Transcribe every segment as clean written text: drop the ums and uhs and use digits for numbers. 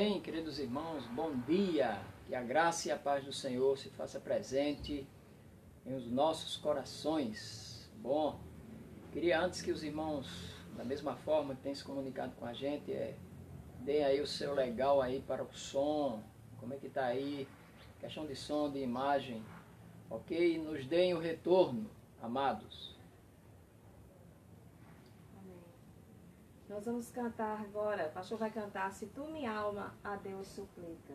Amém, queridos irmãos, bom dia. Que a graça e a paz do Senhor se faça presente em os nossos corações. Bom, queria antes que os irmãos, da mesma forma que têm se comunicado com a gente, deem aí o seu legal aí para o som. Como é que está aí? Questão de som, de imagem, ok? Nos deem o retorno, amados. Nós vamos cantar agora, o pastor vai cantar Se Tu Minha Alma a Deus Suplica.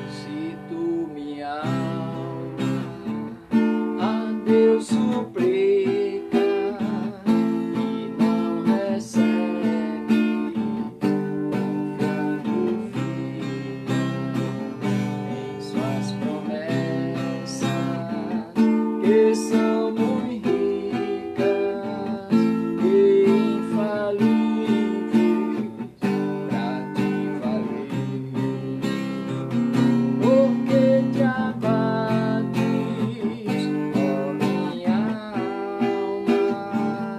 Se tu minha Deus suplica e não recebe, confiando fica em suas promessas, que são muito ricas e infalíveis pra te valer. Porque te abates, ó minha alma,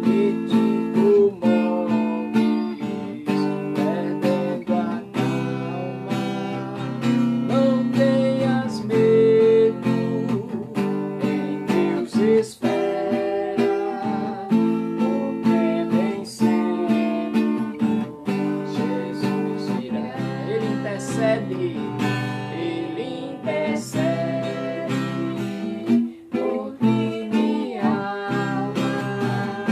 e te comoves, perdendo a calma. Não tenhas medo, em Deus espera, porque bem cedo Jesus virá. Ele intercede por ti, minha alma,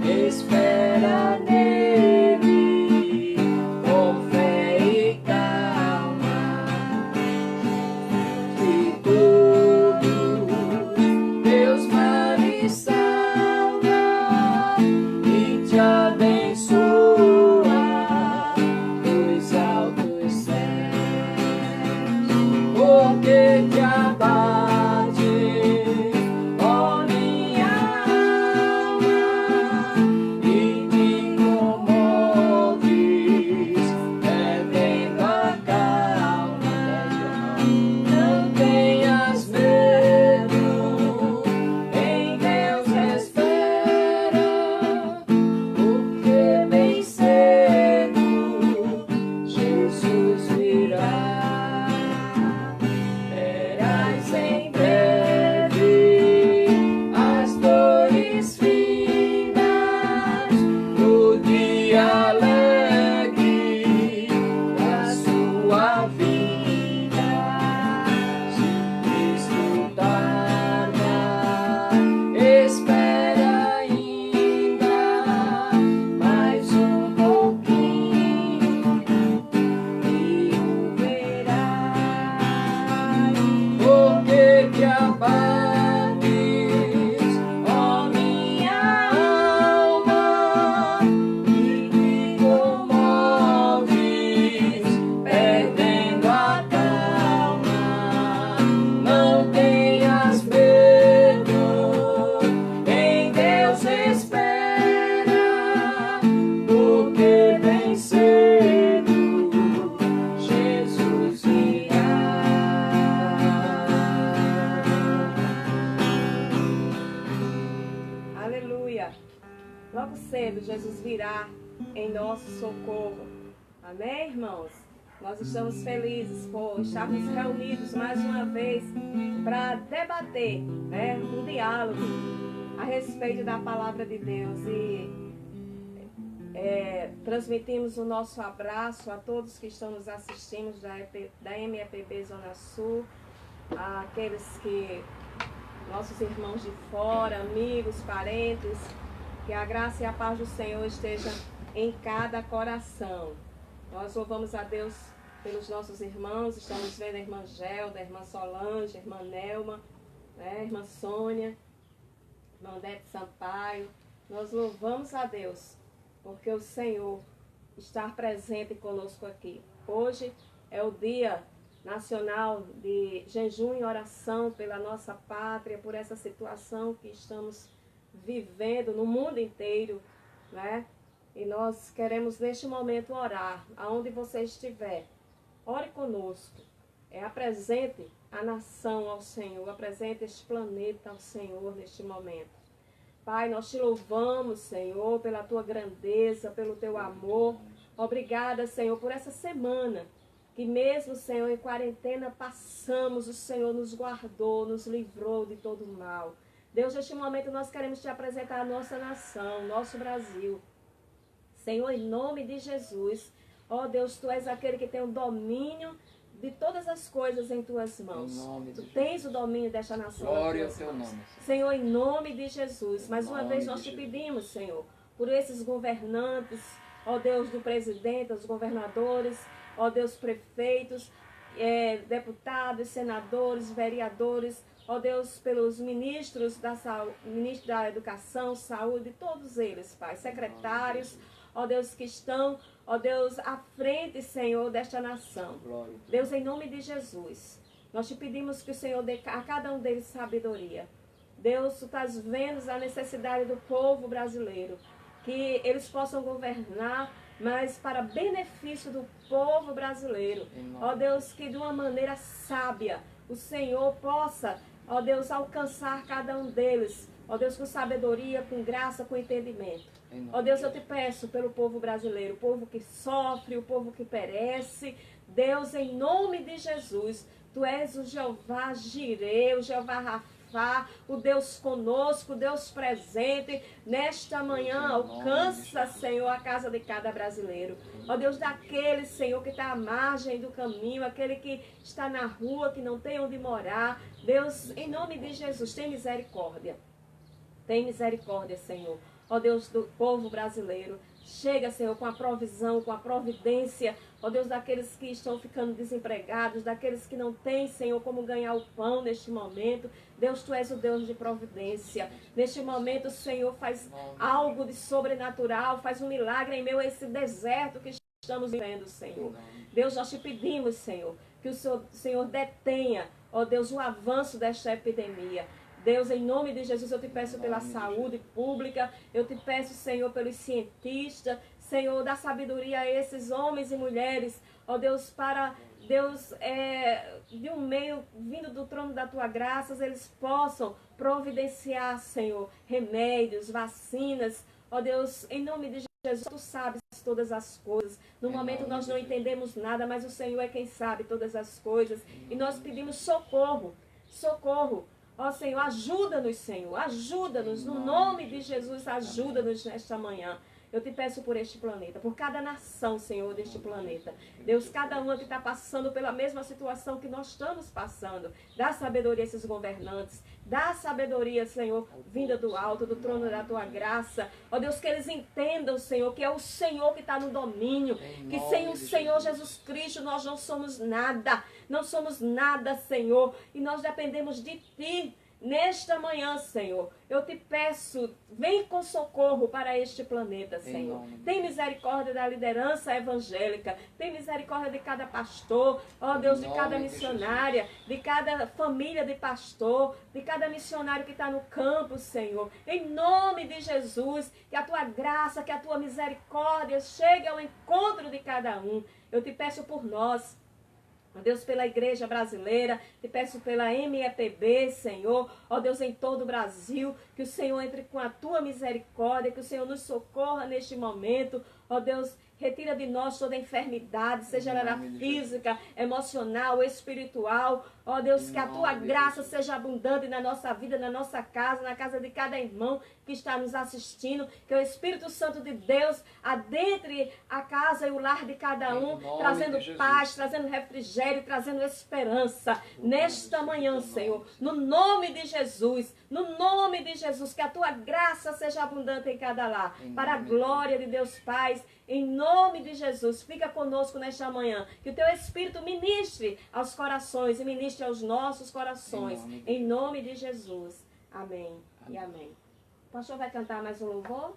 espera nele, com fé e calma. De tudo Deus vai salva e te abençoa dos altos céus. Porque te abates, ó minha alma, e te comoves, perdendo a calma. Não tenhas medo, em Deus espera, porque bem cedo Jesus virá. Verás em breve as dores findas do dia alegre da sua vida. Se Cristo tarda, espera ainda mais um pouquinho e o verás. Porque te abates, ó minha alma, e te comoves, perdendo a calma. Não tenhas medo, em Deus espera, porque bem cedo Jesus virá. Aleluia! Logo cedo Jesus virá em nosso socorro. Amém, irmãos? Nós estamos felizes por estarmos reunidos mais uma vez para debater, um diálogo a respeito da palavra de Deus e transmitimos o nosso abraço a todos que estão nos assistindo da MEPB Zona Sul, aqueles que nossos irmãos de fora, amigos, parentes, que a graça e a paz do Senhor esteja em cada coração. Nós louvamos a Deus pelos nossos irmãos, estamos vendo a irmã Gelda, a irmã Solange, a irmã Nelma, a irmã Sônia, a irmã Odete Sampaio. Nós louvamos a Deus, porque o Senhor está presente conosco aqui. Hoje é o dia nacional de jejum e oração pela nossa pátria, por essa situação que estamos vivendo no mundo inteiro, né? E nós queremos neste momento orar, aonde você estiver. Ore conosco. Apresente a nação ao Senhor, apresente este planeta ao Senhor neste momento. Pai, nós te louvamos, Senhor, pela tua grandeza, pelo teu amor. Obrigada, Senhor, por essa semana que mesmo, Senhor, em quarentena passamos, o Senhor nos guardou, nos livrou de todo mal. Deus, neste momento nós queremos te apresentar a nossa nação, nosso Brasil. Senhor, em nome de Jesus, ó Deus, tu és aquele que tem o domínio de todas as coisas em tuas mãos. Tu tens o domínio desta nação. Glória ao teu nome. Senhor, em nome de Jesus, mais uma vez nós te pedimos, Senhor, por esses governantes, ó Deus, do presidente, os governadores, ó Deus, prefeitos, deputados, senadores, vereadores, ó Deus, pelos ministros da saúde, ministro da educação, saúde, todos eles, Pai, secretários, ó Deus, que estão, ó Deus, à frente, Senhor, desta nação. Deus, em nome de Jesus, nós te pedimos que o Senhor dê a cada um deles sabedoria. Deus, tu estás vendo a necessidade do povo brasileiro, que eles possam governar, mas para benefício do povo brasileiro. Ó Deus, que de uma maneira sábia o Senhor possa, ó Deus, alcançar cada um deles. Ó Deus, com sabedoria, com graça, com entendimento. Ó Deus, eu te peço pelo povo brasileiro, o povo que sofre, o povo que perece. Deus, em nome de Jesus, tu és o Jeová Jireh, o Jeová Rafá, o Deus conosco, o Deus presente. Nesta manhã, alcança, Senhor, a casa de cada brasileiro. Ó Deus, daquele, Senhor, que está à margem do caminho, aquele que está na rua, que não tem onde morar. Deus, em nome de Jesus, tem misericórdia. Tem misericórdia, Senhor. Ó Deus, do povo brasileiro. Chega, Senhor, com a provisão, com a providência. Ó Deus, daqueles que estão ficando desempregados, daqueles que não têm, Senhor, como ganhar o pão neste momento. Deus, tu és o Deus de providência. Neste momento, Senhor, faz algo de sobrenatural, faz um milagre em meio a esse deserto que estamos vivendo, Senhor. Deus, nós te pedimos, Senhor, que o Senhor detenha, ó Deus, o avanço desta epidemia. Deus, em nome de Jesus, eu te peço pela saúde pública, eu te peço, Senhor, pelos cientistas, Senhor, dá sabedoria a esses homens e mulheres, ó Deus, para Deus, de um meio vindo do trono da tua graça, eles possam providenciar, Senhor, remédios, vacinas, ó Deus, em nome de Jesus, tu sabes todas as coisas. No momento nós não entendemos nada, mas o Senhor é quem sabe todas as coisas. E nós pedimos socorro, socorro. Ó Senhor, ajuda-nos, Senhor, ajuda-nos, no nome de Jesus, ajuda-nos nesta manhã. Eu te peço por este planeta, por cada nação, Senhor, deste planeta. Deus, cada uma que está passando pela mesma situação que nós estamos passando. Dá sabedoria a esses governantes. Dá sabedoria, Senhor, vinda do alto, do trono da tua graça. Ó Deus, que eles entendam, Senhor, que é o Senhor que está no domínio. Que sem o Senhor Jesus Cristo nós não somos nada. Não somos nada, Senhor. E nós dependemos de Ti. Nesta manhã, Senhor, eu te peço, vem com socorro para este planeta, Senhor. Tem misericórdia da liderança evangélica, tem misericórdia de cada pastor, ó Deus, de cada missionária, de cada família de pastor, de cada missionário que está no campo, Senhor. Em nome de Jesus, que a tua graça, que a tua misericórdia chegue ao encontro de cada um. Eu te peço por nós. Ó Deus, pela igreja brasileira, te peço pela MEPB, Senhor, ó Deus, em todo o Brasil, que o Senhor entre com a tua misericórdia, que o Senhor nos socorra neste momento, ó Deus, retira de nós toda enfermidade, seja ela física, emocional, espiritual. Ó Deus, que a tua graça seja abundante na nossa vida, na nossa casa, na casa de cada irmão que está nos assistindo. Que o Espírito Santo de Deus adentre a casa e o lar de cada um, trazendo paz, trazendo refrigério, trazendo esperança. Nesta manhã, Senhor, no nome de Jesus, no nome de Jesus, que a tua graça seja abundante em cada lar, para a glória de Deus Pai. Em nome de Jesus, fica conosco nesta manhã. Que o teu Espírito ministre aos corações e ministre aos nossos corações. Em nome de Jesus. Amém e amém. O pastor vai cantar mais um louvor?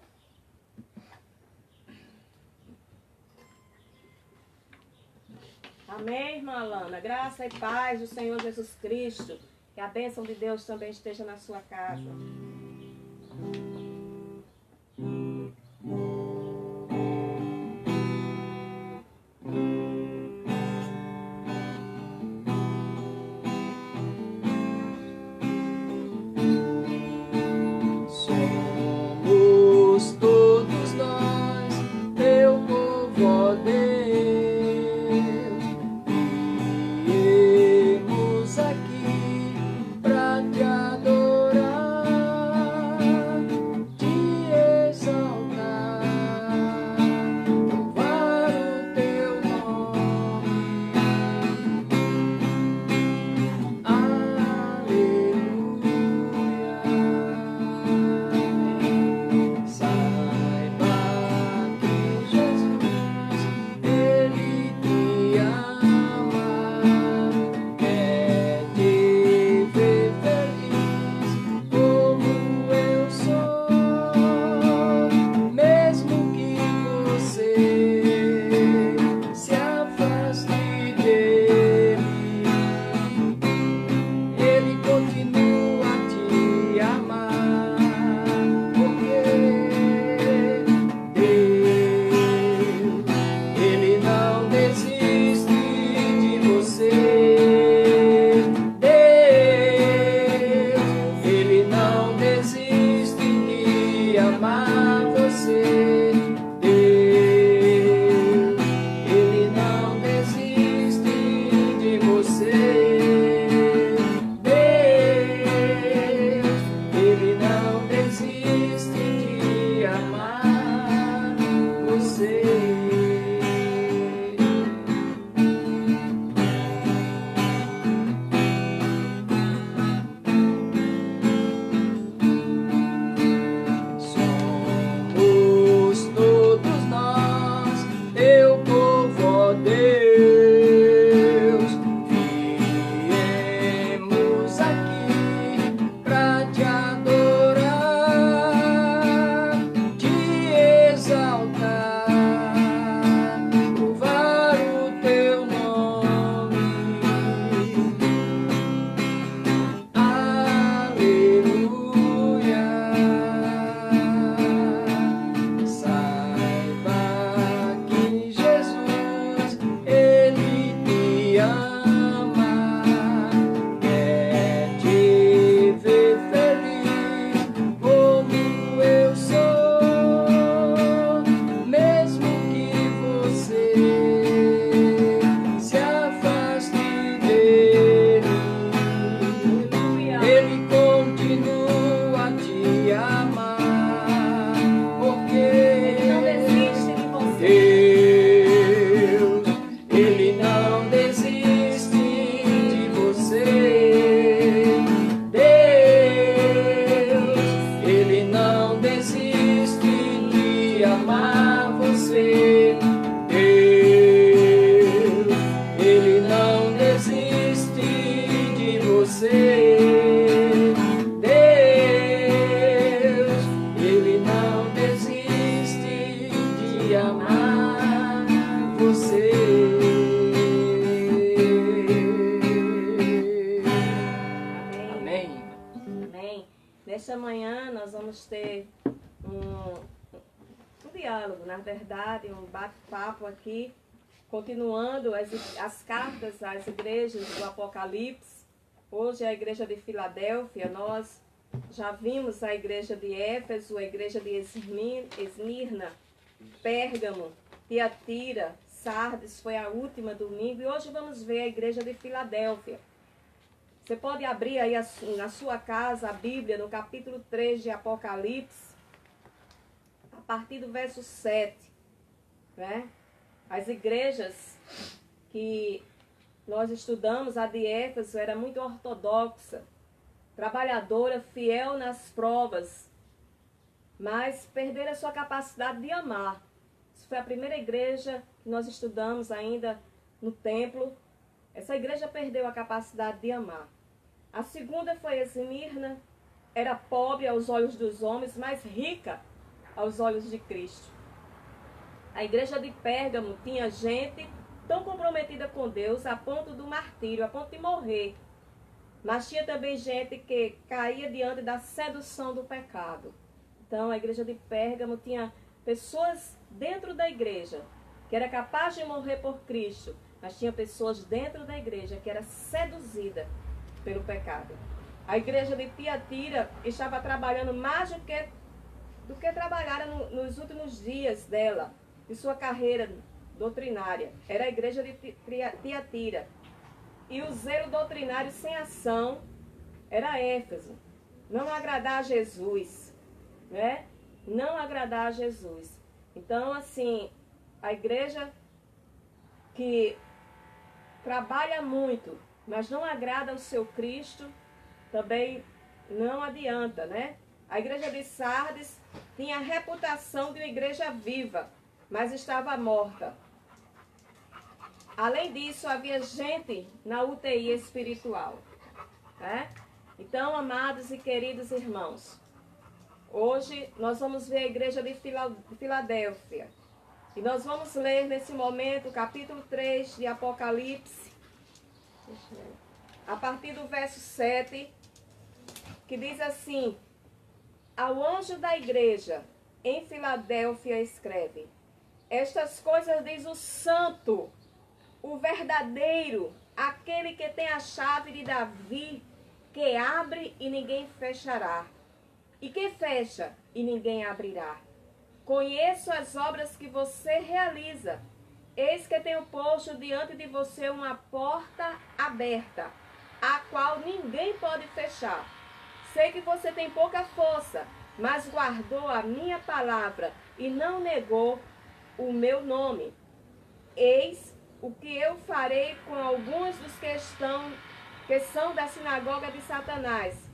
Amém, irmã Alana. Graça e paz do Senhor Jesus Cristo. Que a bênção de Deus também esteja na sua casa. Nesta manhã nós vamos ter um diálogo, na verdade, um bate-papo aqui, continuando as cartas às igrejas do Apocalipse. Hoje é a igreja de Filadélfia, nós já vimos a igreja de Éfeso, a igreja de Esmirna, Pérgamo, Tiatira, Sardes, foi a última domingo, e hoje vamos ver a igreja de Filadélfia. Você pode abrir aí na sua casa a Bíblia, no capítulo 3 de Apocalipse, a partir do verso 7. Né? As igrejas que nós estudamos, a de Éfeso era muito ortodoxa, trabalhadora, fiel nas provas, mas perderam a sua capacidade de amar. Isso foi a primeira igreja que nós estudamos ainda no templo. Essa igreja perdeu a capacidade de amar. A segunda foi Esmirna, era pobre aos olhos dos homens, mas rica aos olhos de Cristo. A igreja de Pérgamo tinha gente tão comprometida com Deus a ponto do martírio, a ponto de morrer. Mas tinha também gente que caía diante da sedução do pecado. Então, a igreja de Pérgamo tinha pessoas dentro da igreja que era capaz de morrer por Cristo, mas tinha pessoas dentro da igreja que era seduzida pelo pecado. A igreja de Tiatira estava trabalhando mais do que trabalhara nos últimos dias dela, de sua carreira doutrinária. Era a igreja de Tiatira. E o zelo doutrinário sem ação era Éfeso. Não agradar a Jesus, né? Não agradar a Jesus. Então, assim, a igreja que trabalha muito, mas não agrada ao seu Cristo, também não adianta, né? A igreja de Sardes tinha a reputação de uma igreja viva, mas estava morta. Além disso, havia gente na UTI espiritual, né? Então, amados e queridos irmãos, hoje nós vamos ver a igreja de Filadélfia. E nós vamos ler nesse momento o capítulo 3 de Apocalipse, a partir do verso 7, que diz assim: ao anjo da igreja em Filadélfia escreve: estas coisas diz o santo, o verdadeiro, aquele que tem a chave de Davi, que abre e ninguém fechará, e que fecha e ninguém abrirá. Conheço as obras que você realiza. Eis que tenho posto diante de você uma porta aberta, a qual ninguém pode fechar. Sei que você tem pouca força, mas guardou a minha palavra e não negou o meu nome. Eis o que eu farei com alguns dos que são da sinagoga de Satanás,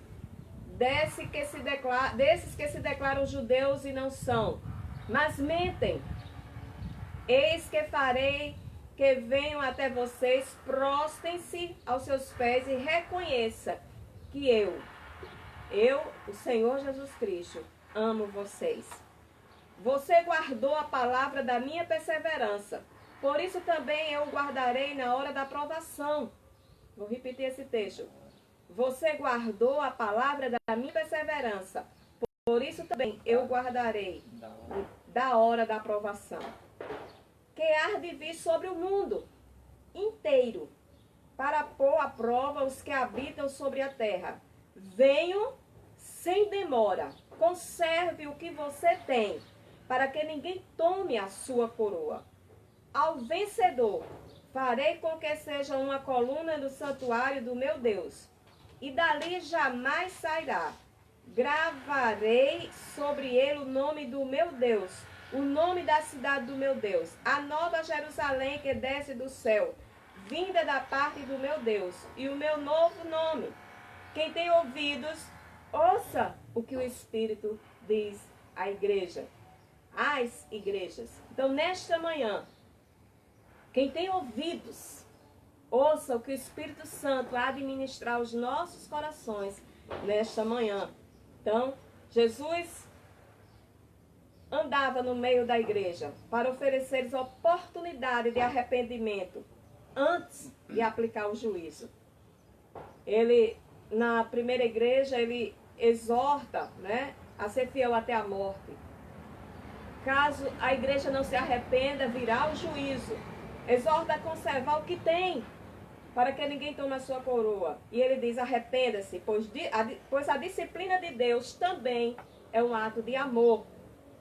desses que se declaram judeus e não são, mas mentem. Eis que farei que venham até vocês, prostem-se aos seus pés e reconheça que eu, o Senhor Jesus Cristo, amo vocês. Você guardou a palavra da minha perseverança, por isso também eu guardarei na hora da provação. Vou repetir esse texto. Você guardou a palavra da minha perseverança, por isso também eu guardarei da hora da aprovação, que há de vir sobre o mundo inteiro, para pôr à prova os que habitam sobre a terra. Venho sem demora, conserve o que você tem, para que ninguém tome a sua coroa. Ao vencedor, farei com que seja uma coluna do santuário do meu Deus, e dali jamais sairá. Gravarei sobre ele o nome do meu Deus, o nome da cidade do meu Deus, a nova Jerusalém que desce do céu, vinda da parte do meu Deus, e o meu novo nome. Quem tem ouvidos, ouça o que o Espírito diz à igreja, às igrejas. Então, nesta manhã, quem tem ouvidos, ouça o que o Espírito Santo há de ministrar aos nossos corações nesta manhã. Então, Jesus andava no meio da igreja para oferecer oportunidade de arrependimento antes de aplicar o juízo. Ele, na primeira igreja, ele exorta, né, a ser fiel até a morte. Caso a igreja não se arrependa, virá o juízo. Exorta a conservar o que tem, para que ninguém tome a sua coroa. E ele diz: arrependa-se, pois a disciplina de Deus também é um ato de amor.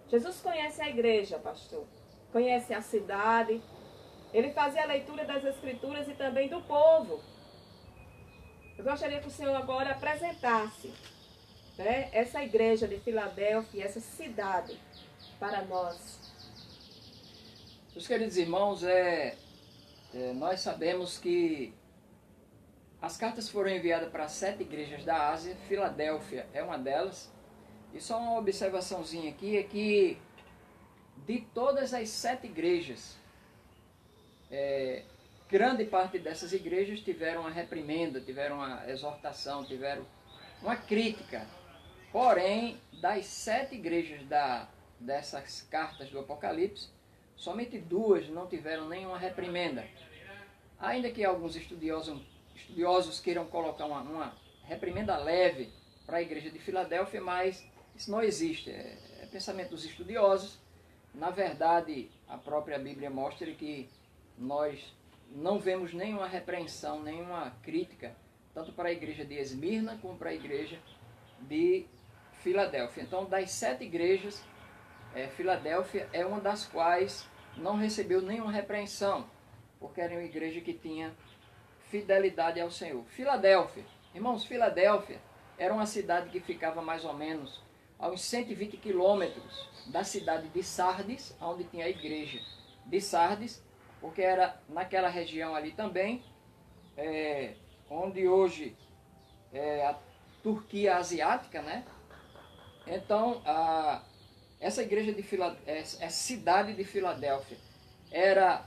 Jesus conhece a igreja, pastor. Conhece a cidade. Ele fazia a leitura das Escrituras e também do povo. Eu gostaria que o Senhor agora apresentasse, né, essa igreja de Filadélfia, essa cidade, para nós. Meus queridos irmãos, nós sabemos que as cartas foram enviadas para 7 igrejas da Ásia. Filadélfia é uma delas. E só uma observaçãozinha aqui é que de todas as 7 igrejas, grande parte dessas igrejas tiveram uma reprimenda, tiveram uma exortação, tiveram uma crítica. Porém, das 7 igrejas dessas cartas do Apocalipse, somente 2 não tiveram nenhuma reprimenda. Ainda que alguns estudiosos queiram colocar uma reprimenda leve para a igreja de Filadélfia, mas Isso não existe, é pensamento dos estudiosos. Na verdade, a própria Bíblia mostra que nós não vemos nenhuma repreensão, nenhuma crítica, tanto para a igreja de Esmirna como para a igreja de Filadélfia. Então, das 7 igrejas, Filadélfia é uma das quais não recebeu nenhuma repreensão, porque era uma igreja que tinha fidelidade ao Senhor. Filadélfia, irmãos, Filadélfia era uma cidade que ficava mais ou menos a uns 120 quilômetros da cidade de Sardes, onde tinha a igreja de Sardes, porque era naquela região ali também, onde hoje é a Turquia asiática, né? Então, essa igreja de essa cidade de Filadélfia era,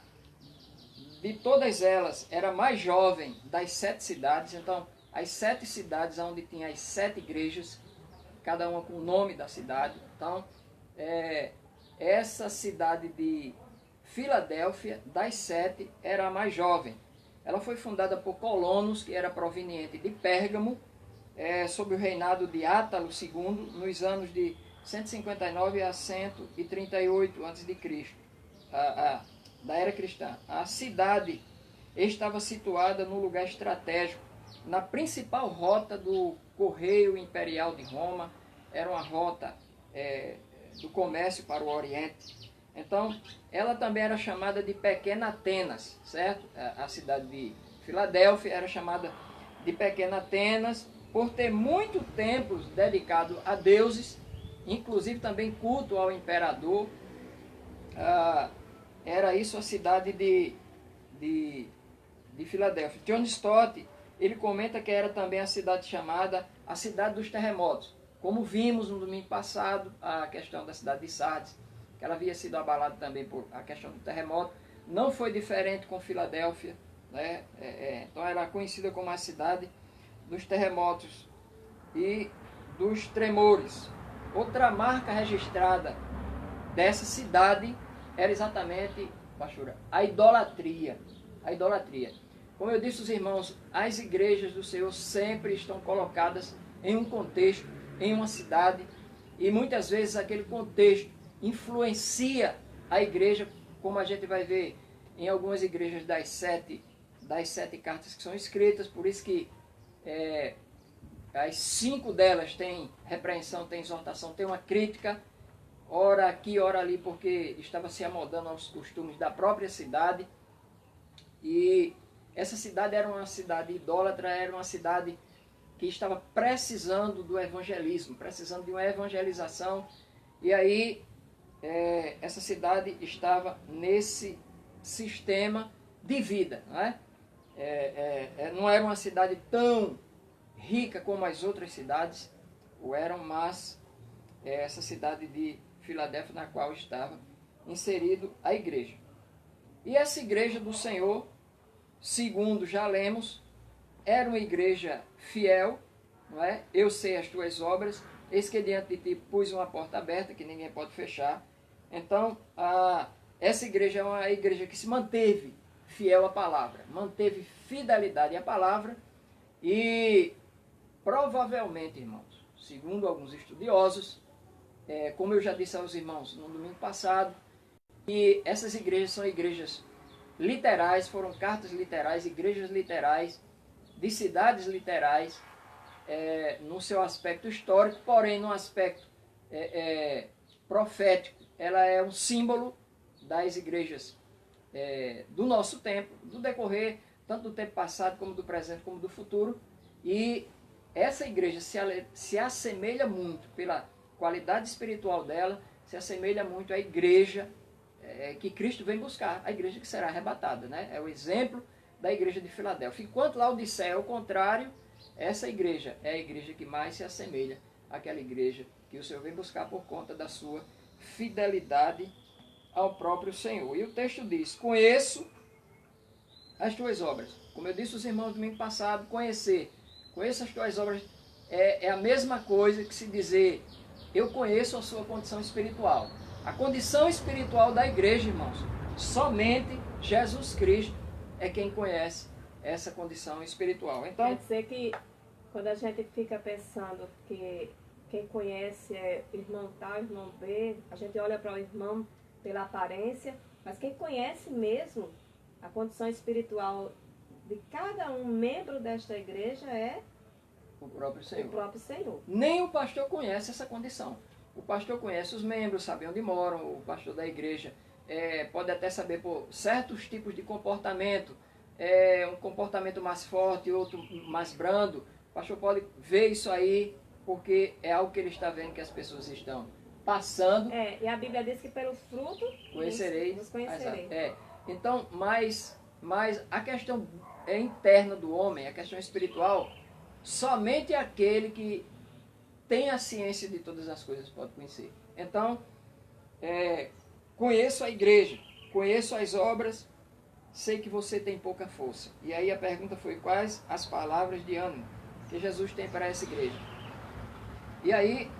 de todas elas, era a mais jovem das 7 cidades. Então, as 7 cidades onde tinha as 7 igrejas, cada uma com o nome da cidade. Então, essa cidade de Filadélfia, das 7, era a mais jovem. Ela foi fundada por colonos que era proveniente de Pérgamo, sob o reinado de Átalo II, nos anos de 159 a 138 a.C., da era cristã. A cidade estava situada num lugar estratégico, na principal rota do correio imperial de Roma. Era uma rota do comércio para o Oriente. Então, ela também era chamada de Pequena Atenas, certo? A cidade de Filadélfia era chamada de Pequena Atenas, por ter muito templos dedicados a deuses, inclusive também culto ao imperador. Era isso a cidade de Filadélfia. John Stott, ele comenta que era também a cidade chamada a cidade dos terremotos. Como vimos no domingo passado, a questão da cidade de Sardes, que ela havia sido abalada também por a questão do terremoto, não foi diferente com Filadélfia, né? Então era conhecida como a cidade dos terremotos e dos tremores. Outra marca registrada dessa cidade era exatamente, pastora, a idolatria. A idolatria. Como eu disse aos irmãos, as igrejas do Senhor sempre estão colocadas em um contexto, em uma cidade, e muitas vezes aquele contexto influencia a igreja, como a gente vai ver em algumas igrejas das sete cartas que são escritas. Por isso que as 5 delas têm repreensão, têm exortação, têm uma crítica, ora aqui, ora ali, porque estava se amoldando aos costumes da própria cidade. E essa cidade era uma cidade idólatra, era uma cidade que estava precisando do evangelismo, precisando de uma evangelização. E aí, essa cidade estava nesse sistema de vida, não é? Não era uma cidade tão rica como as outras cidades, mas essa cidade de Filadélfia, na qual estava inserido a igreja. E essa igreja do Senhor, segundo já lemos, era uma igreja fiel, não é? Eu sei as tuas obras, eis que diante de ti pus uma porta aberta que ninguém pode fechar. Então, essa igreja é uma igreja que se manteve fiel à palavra, manteve fidelidade à palavra e provavelmente, irmãos, segundo alguns estudiosos, como eu já disse aos irmãos no domingo passado, que essas igrejas são igrejas literais, foram cartas literais, igrejas literais, de cidades literais, no seu aspecto histórico, porém no aspecto profético. Ela é um símbolo das igrejas do nosso tempo, do decorrer, tanto do tempo passado, como do presente, como do futuro. E essa igreja se assemelha muito, pela qualidade espiritual dela, se assemelha muito à igreja que Cristo vem buscar, a igreja que será arrebatada, né? É o exemplo da igreja de Filadélfia. Enquanto Laodiceia é o contrário, essa igreja é a igreja que mais se assemelha àquela igreja que o Senhor vem buscar por conta da sua fidelidade ao próprio Senhor. E o texto diz: conheço as tuas obras. Como eu disse aos irmãos no domingo passado, conheço as tuas obras é a mesma coisa que se dizer eu conheço a sua condição espiritual. A condição espiritual da igreja, irmãos, somente Jesus Cristo é quem conhece essa condição espiritual. Então, quer dizer que quando a gente fica pensando que quem conhece é irmão tal, irmão B, a gente olha para o irmão pela aparência, mas quem conhece mesmo a condição espiritual de cada um membro desta igreja é o próprio Senhor. O próprio Senhor. Nem o pastor conhece essa condição. O pastor conhece os membros, sabe onde moram, o pastor da igreja pode até saber por certos tipos de comportamento, um comportamento mais forte, outro mais brando. O pastor pode ver isso aí, porque é algo que ele está vendo que as pessoas estão passando. E a Bíblia diz que pelo fruto nos conhecereis. Então, mas a questão interna do homem, a questão espiritual, somente aquele que tem a ciência de todas as coisas pode conhecer. Então, conheço a igreja, conheço as obras, sei que você tem pouca força. E aí a pergunta foi: quais as palavras de ânimo que Jesus tem para essa igreja? E aí,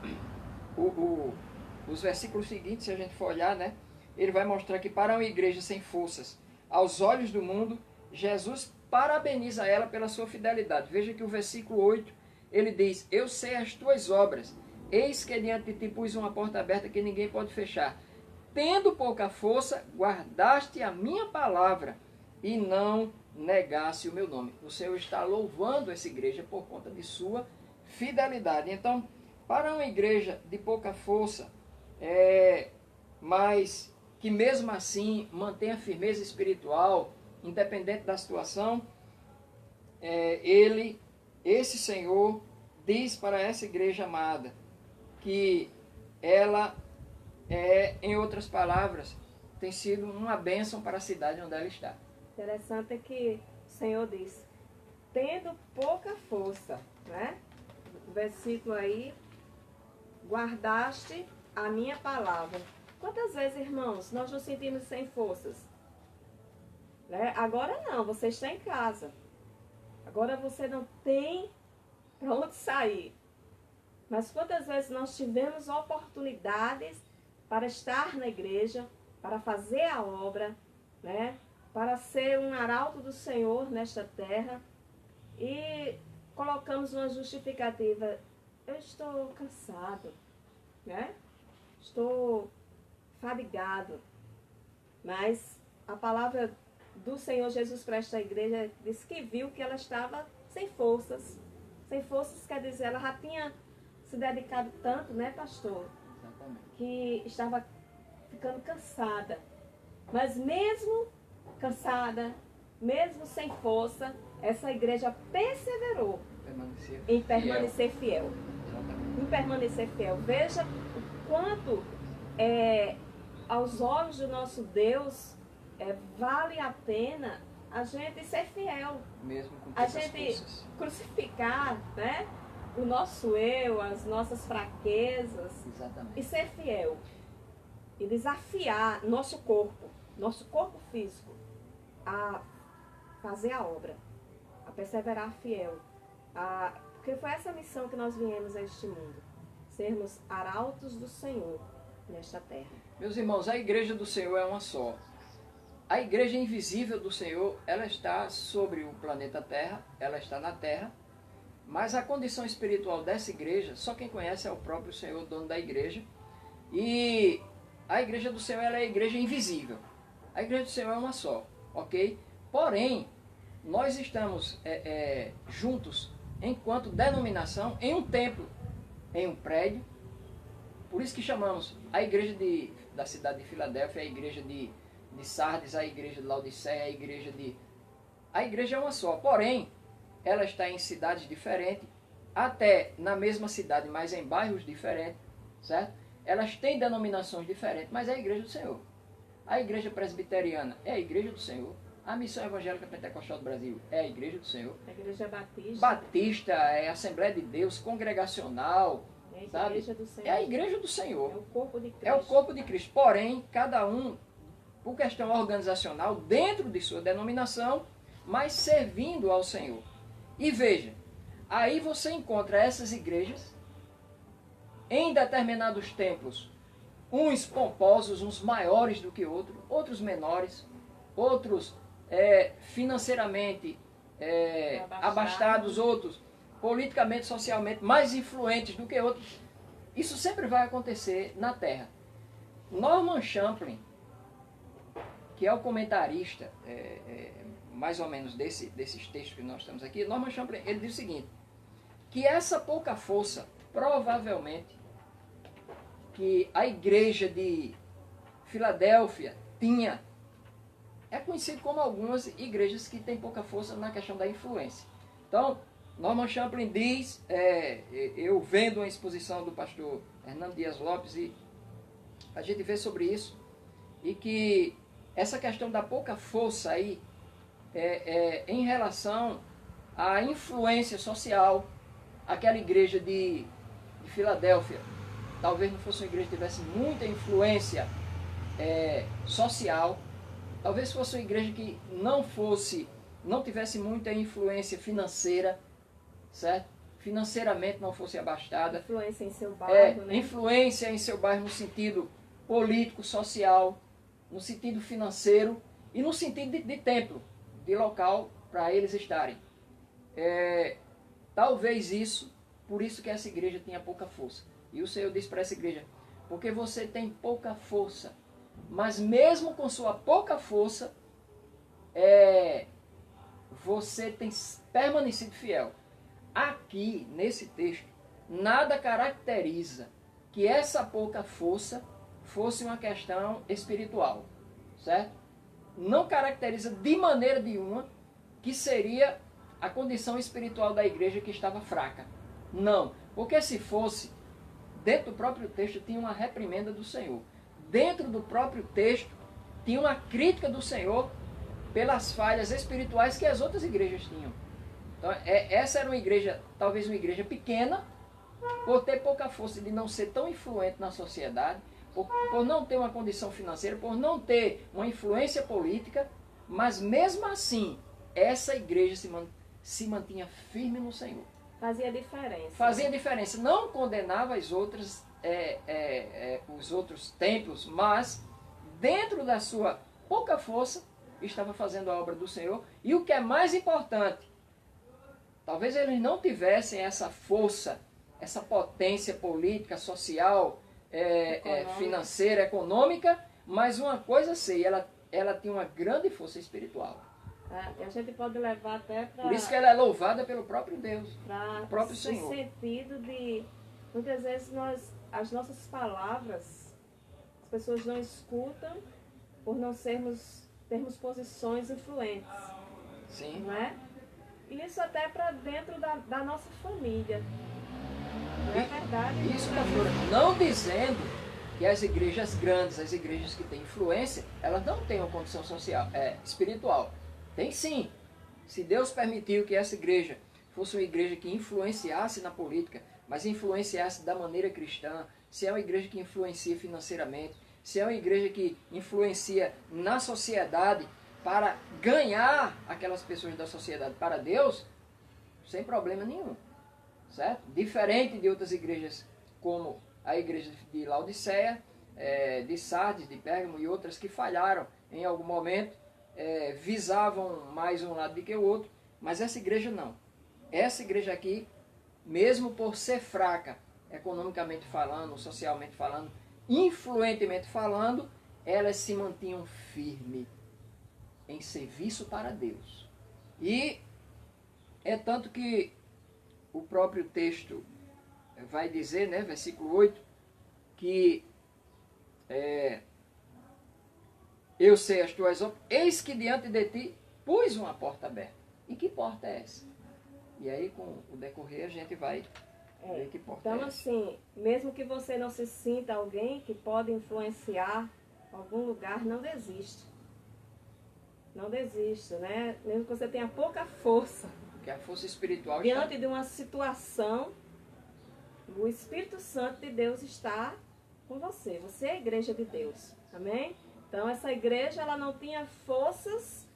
os versículos seguintes, se a gente for olhar, né, ele vai mostrar que para uma igreja sem forças, aos olhos do mundo, Jesus parabeniza ela pela sua fidelidade. Veja que o versículo 8, ele diz: eu sei as tuas obras, eis que diante de ti pus uma porta aberta que ninguém pode fechar. Tendo pouca força, guardaste a minha palavra e não negaste o meu nome. O Senhor está louvando essa igreja por conta de sua fidelidade. Então, para uma igreja de pouca força, mas que mesmo assim mantenha firmeza espiritual, independente da situação, esse Senhor diz para essa igreja amada que ela em outras palavras, tem sido uma bênção para a cidade onde ela está. Interessante que o Senhor diz: tendo pouca força, né? O versículo aí: guardaste a minha palavra. Quantas vezes, irmãos, nós nos sentimos sem forças? Né? Agora não, você está em casa. Agora você não tem para onde sair. Mas quantas vezes nós tivemos oportunidades para estar na igreja, para fazer a obra, né? Para ser um arauto do Senhor nesta terra, e colocamos uma justificativa: eu estou cansado, né? Estou fadigado. Mas a palavra do Senhor Jesus para esta igreja diz que viu que ela estava sem forças. Sem forças quer dizer, ela já tinha se dedicado tanto, né, pastor? Exatamente. Que estava ficando cansada. Mas mesmo cansada, mesmo sem força, essa igreja perseverou em permanecer fiel. Em permanecer fiel. Veja o quanto aos olhos do nosso Deus vale a pena a gente ser fiel. Mesmo com a gente forças. Crucificar, né, o nosso eu, as nossas fraquezas. Exatamente. E ser fiel. E desafiar nosso corpo físico, a fazer a obra, a perseverar fiel. Porque foi essa missão que nós viemos a este mundo. Sermos arautos do Senhor nesta terra. Meus irmãos, a igreja do Senhor é uma só. A igreja invisível do Senhor, ela está sobre o planeta Terra, ela está na Terra, mas a condição espiritual dessa igreja, só quem conhece é o próprio Senhor, dono da igreja. E a igreja do Senhor, ela é a igreja invisível. A igreja do Senhor é uma só, ok? Porém, nós estamos juntos, enquanto denominação, em um templo, em um prédio. Por isso que chamamos a igreja da cidade de Filadélfia, a igreja de Sardes, a igreja de Laodiceia, a igreja é uma só. Porém, ela está em cidades diferentes, até na mesma cidade, mas em bairros diferentes, certo? Elas têm denominações diferentes, mas é a igreja do Senhor. A igreja presbiteriana é a igreja do Senhor. A Missão Evangélica Pentecostal do Brasil é a igreja do Senhor. A igreja Batista. Batista é a Assembleia de Deus, congregacional. É a igreja do Senhor. É a igreja do Senhor. É o corpo de Cristo. É o corpo de Cristo. Porém, cada um, por questão organizacional, dentro de sua denominação, mas servindo ao Senhor. E veja, aí você encontra essas igrejas em determinados templos, uns pomposos, uns maiores do que outros, outros menores, outros financeiramente abastados, outros politicamente, socialmente mais influentes do que outros. Isso sempre vai acontecer na Terra. Norman Champlin, que é o comentarista, mais ou menos desses textos que nós estamos aqui, Norman Champlin, ele diz o seguinte, que essa pouca força, provavelmente, que a igreja de Filadélfia tinha, é conhecido como algumas igrejas que têm pouca força na questão da influência. Então, Norman Champlin diz, eu vendo uma exposição do pastor Hernando Dias Lopes, e a gente vê sobre isso, e que essa questão da pouca força aí, em relação à influência social, aquela igreja de Filadélfia, talvez não fosse uma igreja que tivesse muita influência social, talvez fosse uma igreja que não tivesse muita influência financeira, certo? Financeiramente não fosse abastada. Influência em seu bairro, né? Influência em seu bairro no sentido político, social, no sentido financeiro e no sentido de templo, de local para eles estarem. Talvez por isso que essa igreja tinha pouca força. E o Senhor disse para essa igreja, porque você tem pouca força, mas mesmo com sua pouca força, você tem permanecido fiel. Aqui, nesse texto, nada caracteriza que essa pouca força fosse uma questão espiritual, certo? Não caracteriza de maneira nenhuma que seria a condição espiritual da igreja que estava fraca. Não, porque se fosse, dentro do próprio texto tinha uma reprimenda do Senhor. Dentro do próprio texto tinha uma crítica do Senhor pelas falhas espirituais que as outras igrejas tinham. Então, essa era uma igreja, talvez uma igreja pequena, por ter pouca força de não ser tão influente na sociedade, por não ter uma condição financeira, por não ter uma influência política, mas mesmo assim, essa igreja se mantinha firme no Senhor. Fazia diferença. Fazia diferença. Não condenava as outras, os outros templos, mas dentro da sua pouca força, estava fazendo a obra do Senhor. E o que é mais importante, talvez eles não tivessem essa força, essa potência política, social, financeira, econômica, mas uma coisa sei, ela tinha uma grande força espiritual. A gente pode levar até para... Por isso que ela é louvada pelo próprio Deus, o próprio Senhor. No sentido de, muitas vezes, as nossas palavras, as pessoas não escutam por não termos posições influentes. Sim. Não é? Isso até para dentro da nossa família. Não é verdade? Isso, pastora, não dizendo que as igrejas grandes, as igrejas que têm influência, elas não têm uma condição social, espiritual. Tem sim. Se Deus permitiu que essa igreja fosse uma igreja que influenciasse na política, mas influenciasse da maneira cristã, se é uma igreja que influencia financeiramente, se é uma igreja que influencia na sociedade para ganhar aquelas pessoas da sociedade para Deus, sem problema nenhum, certo? Diferente de outras igrejas como a igreja de Laodiceia, de Sardes, de Pérgamo e outras que falharam em algum momento, visavam mais um lado do que o outro, mas essa igreja não. Essa igreja aqui, mesmo por ser fraca, economicamente falando, socialmente falando, influentemente falando, elas se mantinham firmes em serviço para Deus. E é tanto que o próprio texto vai dizer, né, versículo 8, que eu sei as tuas obras, eis que diante de ti pus uma porta aberta. E que porta é essa? E aí, com o decorrer, a gente vai ver que porta então, é essa. assim, mesmo que você não se sinta alguém que pode influenciar algum lugar, não desiste. Não desista, né? Mesmo que você tenha pouca força. Porque a força espiritual diante de uma situação, o Espírito Santo de Deus está com você. Você é a igreja de Deus. Amém? Então, essa igreja, ela não tinha forças,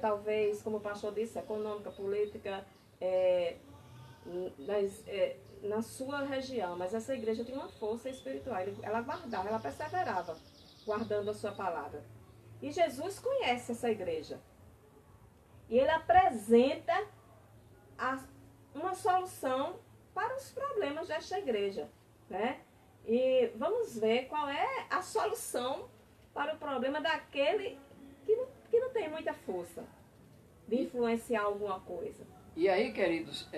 talvez, como o pastor disse, econômica, política, na sua região. Mas essa igreja tinha uma força espiritual. Ela guardava, ela perseverava, guardando a sua palavra. E Jesus conhece essa igreja. E ele apresenta uma solução para os problemas desta igreja. né? E vamos ver qual é a solução para o problema daquele que não tem muita força de influenciar alguma coisa. E aí, queridos,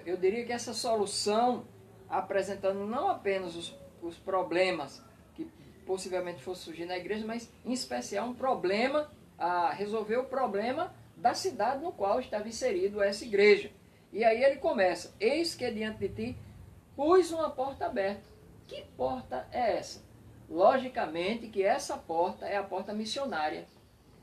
eu diria que essa solução, apresentando não apenas os problemas que possivelmente fossem surgir na igreja, mas em especial um problema, a resolver o problema da cidade no qual estava inserido essa igreja. E aí ele começa: eis que diante de ti pus uma porta aberta. Que porta é essa? Logicamente que essa porta é a porta missionária,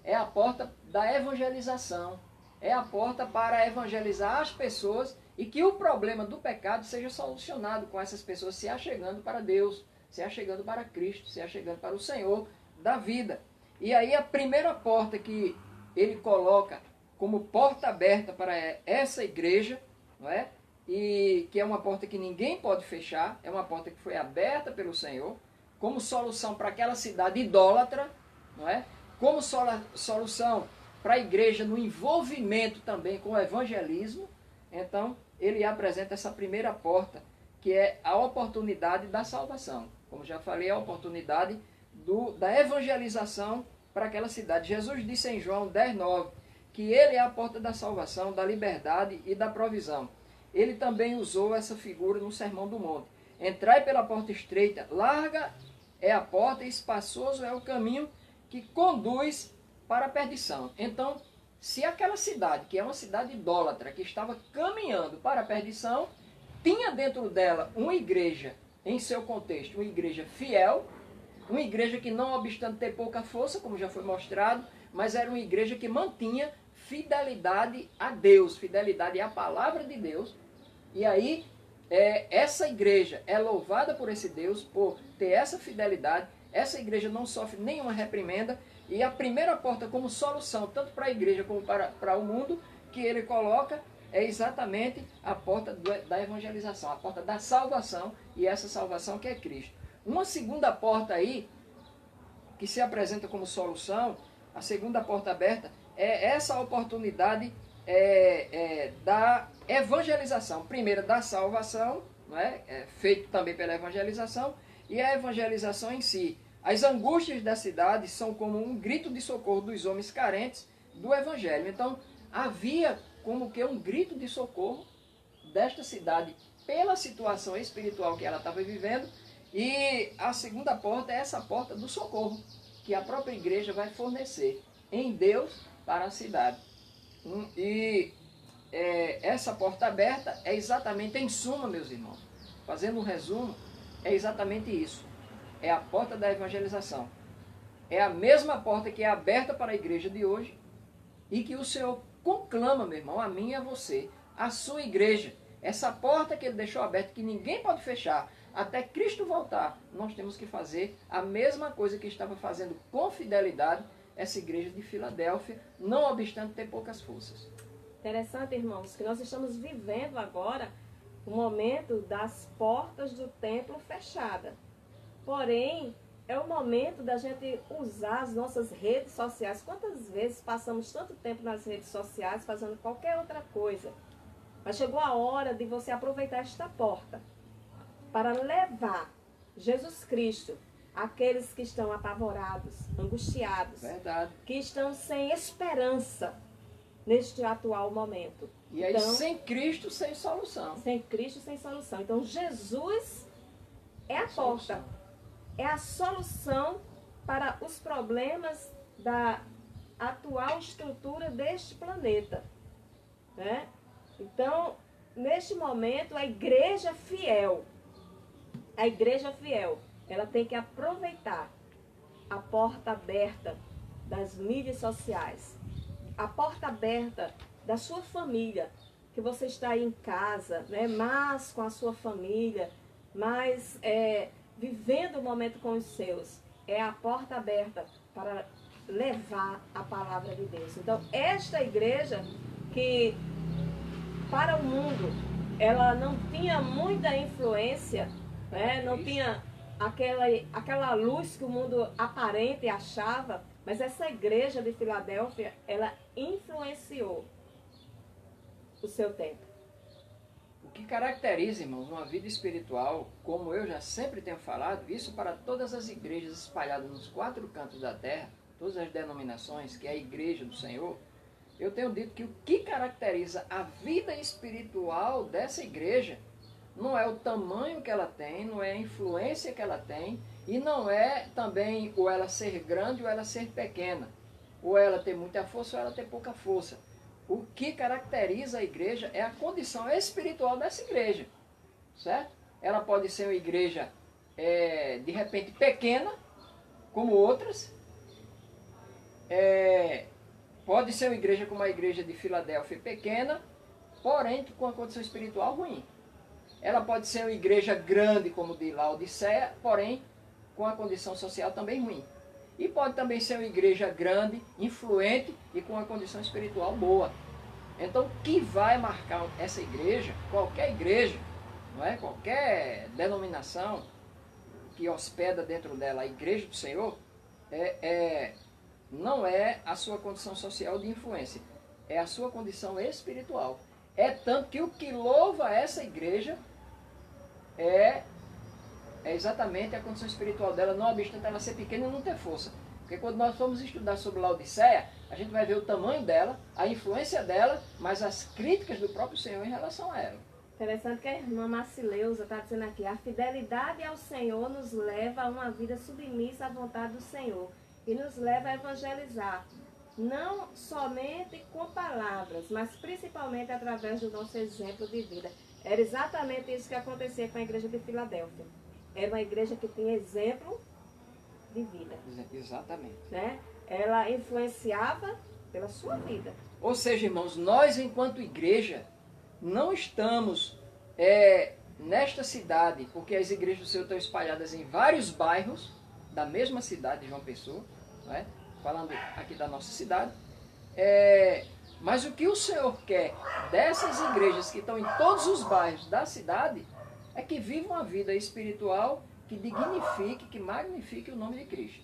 é a porta da evangelização, é a porta para evangelizar as pessoas e que o problema do pecado seja solucionado com essas pessoas se achegando para Deus, se achegando para Cristo, se achegando para o Senhor da vida. E aí a primeira porta que ele coloca como porta aberta para essa igreja, não é? E que é uma porta que ninguém pode fechar, é uma porta que foi aberta pelo Senhor, como solução para aquela cidade idólatra, não é? Como solução para a igreja no envolvimento também com o evangelismo. Então, ele apresenta essa primeira porta, que é a oportunidade da salvação. Como já falei, a oportunidade da evangelização para aquela cidade. Jesus disse em João 10:9, que ele é a porta da salvação, da liberdade e da provisão. Ele também usou essa figura no Sermão do Monte. Entrai pela porta estreita, larga é a porta e espaçoso é o caminho que conduz para a perdição. Então, se aquela cidade, que é uma cidade idólatra, que estava caminhando para a perdição, tinha dentro dela uma igreja, em seu contexto, uma igreja fiel, uma igreja que não obstante ter pouca força, como já foi mostrado, mas era uma igreja que mantinha fidelidade a Deus, fidelidade à palavra de Deus. E aí, essa igreja é louvada por esse Deus, por ter essa fidelidade. Essa igreja não sofre nenhuma reprimenda. E a primeira porta como solução, tanto para a igreja como para o mundo, que ele coloca, é exatamente a porta da evangelização, a porta da salvação, e essa salvação que é Cristo. Uma segunda porta aí, que se apresenta como solução, a segunda porta aberta, é essa oportunidade da evangelização. Primeiro, da salvação, não é? Feito também pela evangelização, e a evangelização em si. As angústias da cidade são como um grito de socorro dos homens carentes do evangelho. Então, havia como que um grito de socorro desta cidade pela situação espiritual que ela estava vivendo. E a segunda porta é essa porta do socorro, que a própria igreja vai fornecer em Deus para a cidade. E essa porta aberta é exatamente, em suma, meus irmãos, fazendo um resumo, é exatamente isso. É a porta da evangelização. É a mesma porta que é aberta para a igreja de hoje e que o Senhor conclama, meu irmão, a mim e a você, a sua igreja. Essa porta que ele deixou aberta, que ninguém pode fechar, até Cristo voltar, nós temos que fazer a mesma coisa que estava fazendo com fidelidade essa igreja de Filadélfia, não obstante ter poucas forças. Interessante, irmãos, que nós estamos vivendo agora o momento das portas do templo fechadas. Porém, é o momento da gente usar as nossas redes sociais. Quantas vezes passamos tanto tempo nas redes sociais fazendo qualquer outra coisa? Mas chegou a hora de você aproveitar esta porta para levar Jesus Cristo àqueles que estão apavorados, angustiados, Verdade. que estão sem esperança neste atual momento. E aí, então, sem Cristo, sem solução. Sem Cristo, sem solução. Então, Jesus é a porta. É a solução para os problemas da atual estrutura deste planeta, né? Então, neste momento, a igreja fiel, ela tem que aproveitar a porta aberta das mídias sociais, a porta aberta da sua família, que você está aí em casa, né? Mas com a sua família, mas vivendo o momento com os seus, é a porta aberta para levar a palavra de Deus. Então, esta igreja que para o mundo ela não tinha muita influência, né? Não tinha aquela luz que o mundo aparente achava, mas essa igreja de Filadélfia, ela influenciou o seu tempo. O que caracteriza, irmãos, uma vida espiritual, como eu já sempre tenho falado, isso para todas as igrejas espalhadas nos 4 cantos da terra, todas as denominações, que é a igreja do Senhor, eu tenho dito que o que caracteriza a vida espiritual dessa igreja não é o tamanho que ela tem, não é a influência que ela tem, e não é também ou ela ser grande ou ela ser pequena, ou ela ter muita força ou ela ter pouca força. O que caracteriza a igreja é a condição espiritual dessa igreja, certo? Ela pode ser uma igreja, de repente, pequena, como outras. Pode ser uma igreja como a igreja de Filadélfia, pequena, porém com uma condição espiritual ruim. Ela pode ser uma igreja grande, como de Laodiceia, porém com a condição social também ruim. E pode também ser uma igreja grande, influente e com uma condição espiritual boa. Então, o que vai marcar essa igreja, não é? Qualquer denominação que hospeda dentro dela a igreja do Senhor, não é a sua condição social de influência, é a sua condição espiritual. É tanto que o que louva essa igreja é exatamente a condição espiritual dela, não obstante ela ser pequena e não ter força. Porque quando nós formos estudar sobre Laodiceia, a gente vai ver o tamanho dela, a influência dela, mas as críticas do próprio Senhor em relação a ela. Interessante que a irmã Marcileusa está dizendo aqui: a fidelidade ao Senhor nos leva a uma vida submissa à vontade do Senhor e nos leva a evangelizar, não somente com palavras, mas principalmente através do nosso exemplo de vida. Era exatamente isso que acontecia com a igreja de Filadélfia. Era uma igreja que tinha exemplo de vida. Exatamente. Né? Ela influenciava pela sua vida. Ou seja, irmãos, nós enquanto igreja não estamos nesta cidade, porque as igrejas do Senhor estão espalhadas em vários bairros da mesma cidade de João Pessoa, não é? Falando aqui da nossa cidade. Mas o que o Senhor quer dessas igrejas que estão em todos os bairros da cidade é que vivam uma vida espiritual que dignifique, que magnifique o nome de Cristo.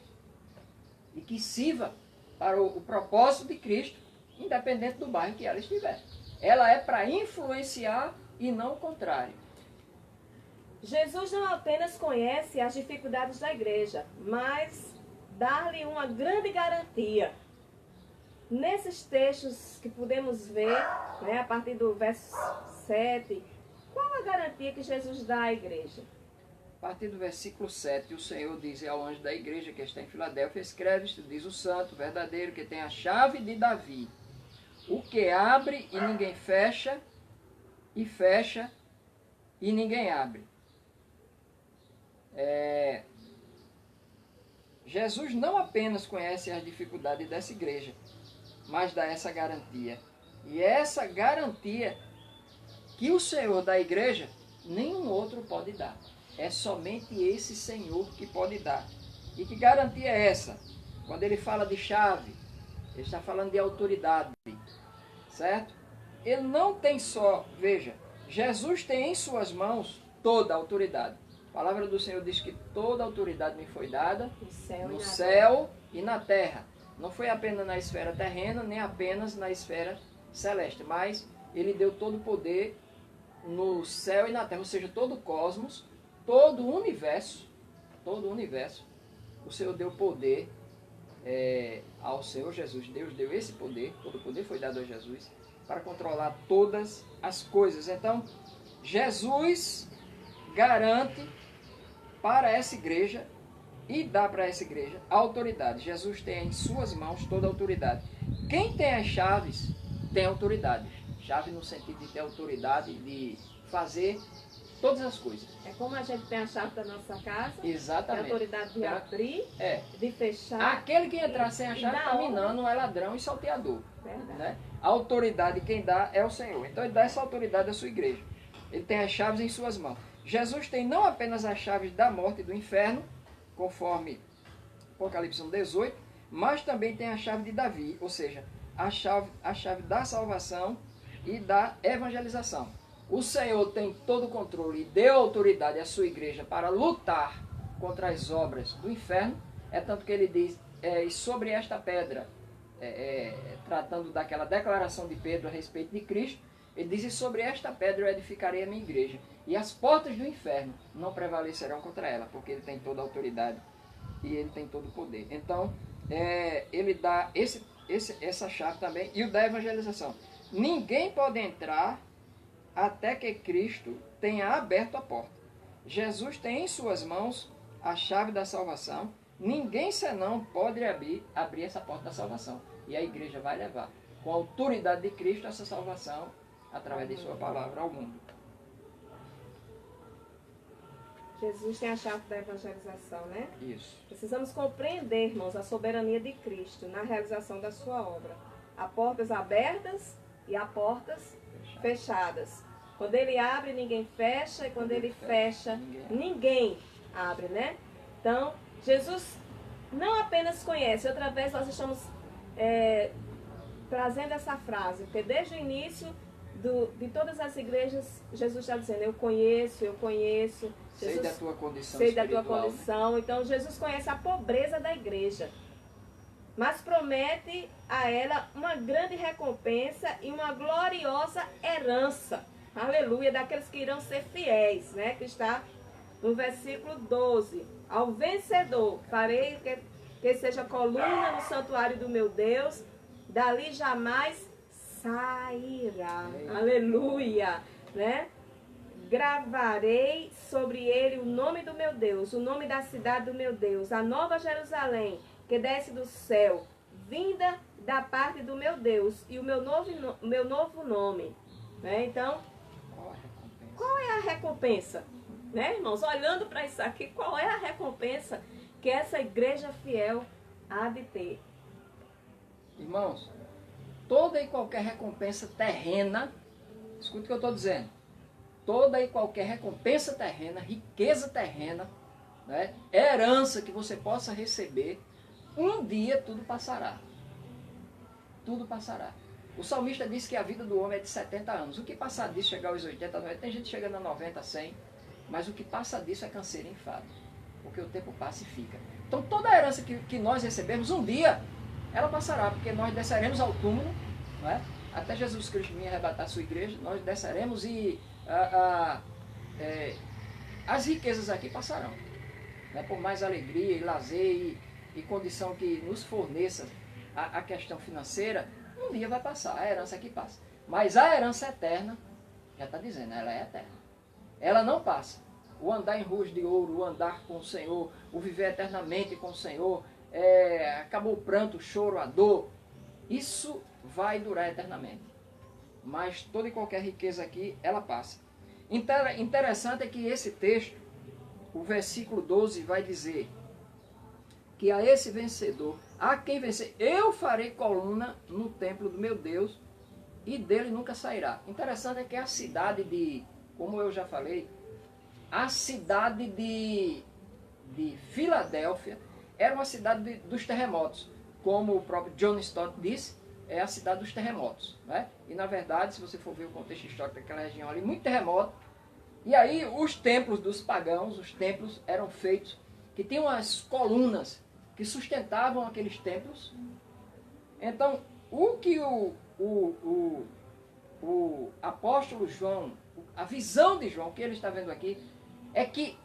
E que sirva para o propósito de Cristo, independente do bairro que ela estiver. Ela é para influenciar e não o contrário. Jesus não apenas conhece as dificuldades da igreja, mas dá-lhe uma grande garantia. Nesses textos que podemos ver, né, a partir do verso 7, qual a garantia que Jesus dá à igreja? A partir do versículo 7, o Senhor diz ao anjo da igreja que está em Filadélfia: escreve, diz o santo, verdadeiro, que tem a chave de Davi, o que abre e ninguém fecha, e fecha e ninguém abre. Jesus não apenas conhece as dificuldades dessa igreja, mas dá essa garantia. E essa garantia que o Senhor da igreja, nenhum outro pode dar. É somente esse Senhor que pode dar. E que garantia é essa? Quando ele fala de chave, ele está falando de autoridade, certo? Ele não tem só, veja, Jesus tem em suas mãos toda a autoridade. A palavra do Senhor diz que toda a autoridade me foi dada no céu e na terra. Não foi apenas na esfera terrena, nem apenas na esfera celeste, mas ele deu todo o poder no céu e na terra, ou seja, todo o cosmos, todo o universo, o Senhor deu poder ao Senhor Jesus. Deus deu esse poder, todo o poder foi dado a Jesus para controlar todas as coisas. Então, Jesus garante para essa igreja e dá para essa igreja a autoridade. Jesus tem em suas mãos toda a autoridade. Quem tem as chaves tem autoridade. Chave no sentido de ter autoridade de fazer todas as coisas. É como a gente tem a chave da nossa casa. Exatamente. Tem a autoridade de abrir, de fechar. Aquele que entrar sem a chave está minando, é ladrão e salteador. Verdade. Né? A autoridade quem dá é o Senhor. Então ele dá essa autoridade à sua igreja. Ele tem as chaves em suas mãos. Jesus tem não apenas as chaves da morte e do inferno, conforme Apocalipse 1,18, mas também tem a chave de Davi, ou seja, a chave da salvação e da evangelização. O Senhor tem todo o controle e deu autoridade à sua igreja para lutar contra as obras do inferno. É tanto que ele diz, sobre esta pedra, tratando daquela declaração de Pedro a respeito de Cristo, Ele diz, e sobre esta pedra eu edificarei a minha igreja, e as portas do inferno não prevalecerão contra ela, porque ele tem toda a autoridade e ele tem todo o poder. Então, ele dá essa chave também, e o da evangelização. Ninguém pode entrar até que Cristo tenha aberto a porta. Jesus tem em suas mãos a chave da salvação. Ninguém senão pode abrir essa porta da salvação. E a igreja vai levar, com a autoridade de Cristo, essa salvação, através de sua palavra, ao mundo. Jesus tem a chave da evangelização, né? Isso. Precisamos compreender, irmãos, a soberania de Cristo na realização da sua obra. Há portas abertas e há portas fechadas. Quando ele abre, ninguém fecha, e quando ele fecha, ninguém abre, né? Então, Jesus não apenas conhece, outra vez nós estamos trazendo essa frase, porque desde o início de todas as igrejas, Jesus está dizendo, eu conheço. Jesus, sei da tua condição sei espiritual. da tua condição. Então, Jesus conhece a pobreza da igreja, mas promete a ela uma grande recompensa e uma gloriosa herança. Aleluia, daqueles que irão ser fiéis, né? Que está no versículo 12. Ao vencedor, farei que seja coluna no santuário do meu Deus, dali jamais sairá. Aleluia, né? Gravarei sobre ele o nome do meu Deus, o nome da cidade do meu Deus, a nova Jerusalém, que desce do céu, vinda da parte do meu Deus, e o meu novo nome. Né? Então, qual é a recompensa? Né, irmãos? Olhando para isso aqui, qual é a recompensa que essa igreja fiel há de ter? Irmãos, toda e qualquer recompensa terrena, escuta o que eu estou dizendo, toda e qualquer recompensa terrena, riqueza terrena, né, herança que você possa receber, um dia tudo passará. Tudo passará. O salmista disse que a vida do homem é de 70 anos. O que passa disso, chegar aos 80, 90, tem gente chegando a 90, 100, mas o que passa disso é canseiro e enfado, porque o tempo passa e fica. Então toda a herança que nós recebemos, um dia, ela passará, porque nós desceremos ao túmulo, não é? Até Jesus Cristo vir arrebatar a sua igreja, nós desceremos e as riquezas aqui passarão. Né? Por mais alegria e lazer e condição que nos forneça a questão financeira, um dia vai passar, a herança aqui passa. Mas a herança eterna, já está dizendo, ela é eterna. Ela não passa. O andar em ruas de ouro, o andar com o Senhor, o viver eternamente com o Senhor, acabou o pranto, o choro, a dor, isso vai durar eternamente. Mas toda e qualquer riqueza aqui, ela passa. Interessante é que esse texto, o versículo 12 vai dizer que a esse vencedor, a quem vencer, eu farei coluna no templo do meu Deus e dele nunca sairá. Interessante é que a cidade de, como eu já falei, a cidade de Filadélfia era uma cidade dos terremotos. Como o próprio John Stott disse, é a cidade dos terremotos. Né? E na verdade, se você for ver o contexto histórico daquela região ali, muito terremoto. E aí os templos dos pagãos, os templos eram feitos, que tinham as colunas que sustentavam aqueles templos. Então, o que o apóstolo João, a visão de João, que ele está vendo aqui, é que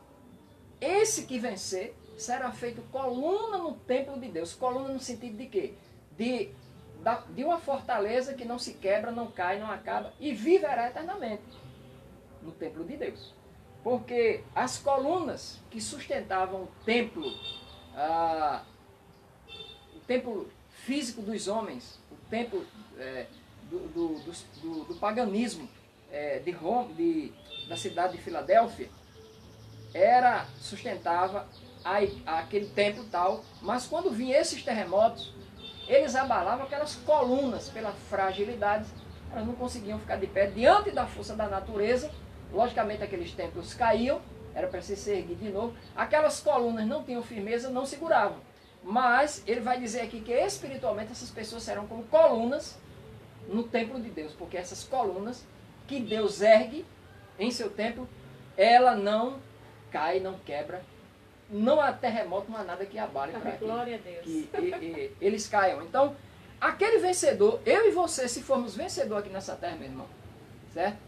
esse que vencer será feito coluna no templo de Deus. Coluna no sentido de quê? De uma fortaleza que não se quebra, não cai, não acaba e viverá eternamente no templo de Deus. Porque as colunas que sustentavam o templo físico dos homens, o templo do paganismo de Roma, da cidade de Filadélfia, sustentava aquele templo tal, mas quando vinham esses terremotos, eles abalavam aquelas colunas pela fragilidade, elas não conseguiam ficar de pé diante da força da natureza. Logicamente aqueles templos caíam, era para ser erguido de novo, aquelas colunas não tinham firmeza, não seguravam. Mas ele vai dizer aqui que espiritualmente essas pessoas serão como colunas no templo de Deus, porque essas colunas que Deus ergue em seu templo, ela não cai, não quebra, não há terremoto, não há nada que abale para que eles caiam. Então, aquele vencedor, eu e você, se formos vencedor aqui nessa terra, meu irmão, certo?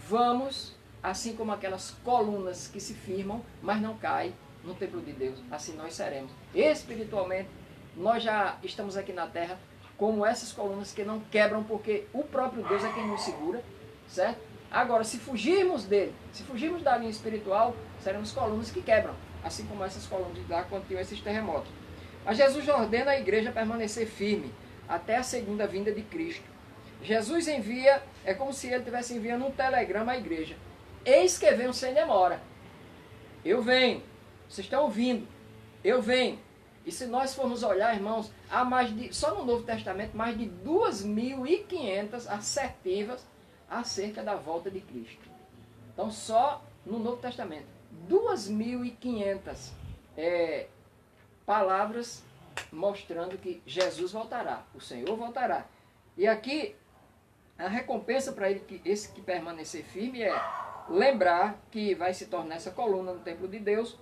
Vamos, assim como aquelas colunas que se firmam, mas não caem no templo de Deus, assim nós seremos. Espiritualmente, nós já estamos aqui na terra como essas colunas que não quebram, porque o próprio Deus é quem nos segura, certo? Agora, se fugirmos dele, se fugirmos da linha espiritual, seremos colunas que quebram, assim como essas colunas lá quando tinham esses terremotos. Mas Jesus ordena a igreja a permanecer firme até a segunda vinda de Cristo. Jesus envia, é como se ele estivesse enviando um telegrama à igreja. Eis que venho sem demora. Eu venho. Vocês estão ouvindo? Eu venho. E se nós formos olhar, irmãos, há só no Novo Testamento, mais de 2.500 assertivas acerca da volta de Cristo. Então, só no Novo Testamento, 2.500 palavras mostrando que Jesus voltará, o Senhor voltará. E aqui, a recompensa para esse que permanecer firme é lembrar que vai se tornar essa coluna no templo de Deus,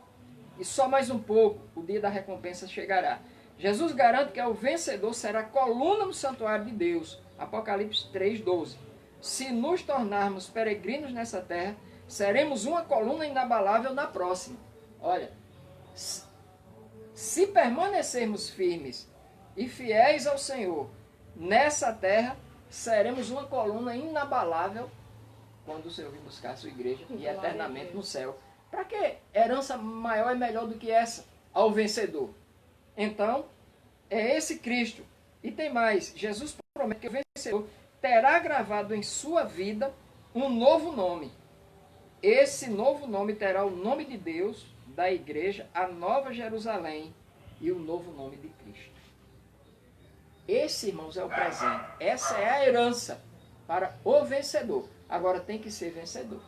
e só mais um pouco o dia da recompensa chegará. Jesus garante que o vencedor será coluna no santuário de Deus. Apocalipse 3:12. Se nos tornarmos peregrinos nessa terra, seremos uma coluna inabalável na próxima. Olha, se permanecermos firmes e fiéis ao Senhor nessa terra, seremos uma coluna inabalável quando o Senhor vir buscar a sua igreja e eternamente no céu. Para que herança maior e melhor do que essa ao vencedor? Então, é esse Cristo. E tem mais, Jesus promete que o vencedor terá gravado em sua vida um novo nome. Esse novo nome terá o nome de Deus, da igreja, a Nova Jerusalém e o novo nome de Cristo. Esse, irmãos, é o presente. Essa é a herança para o vencedor. Agora tem que ser vencedor.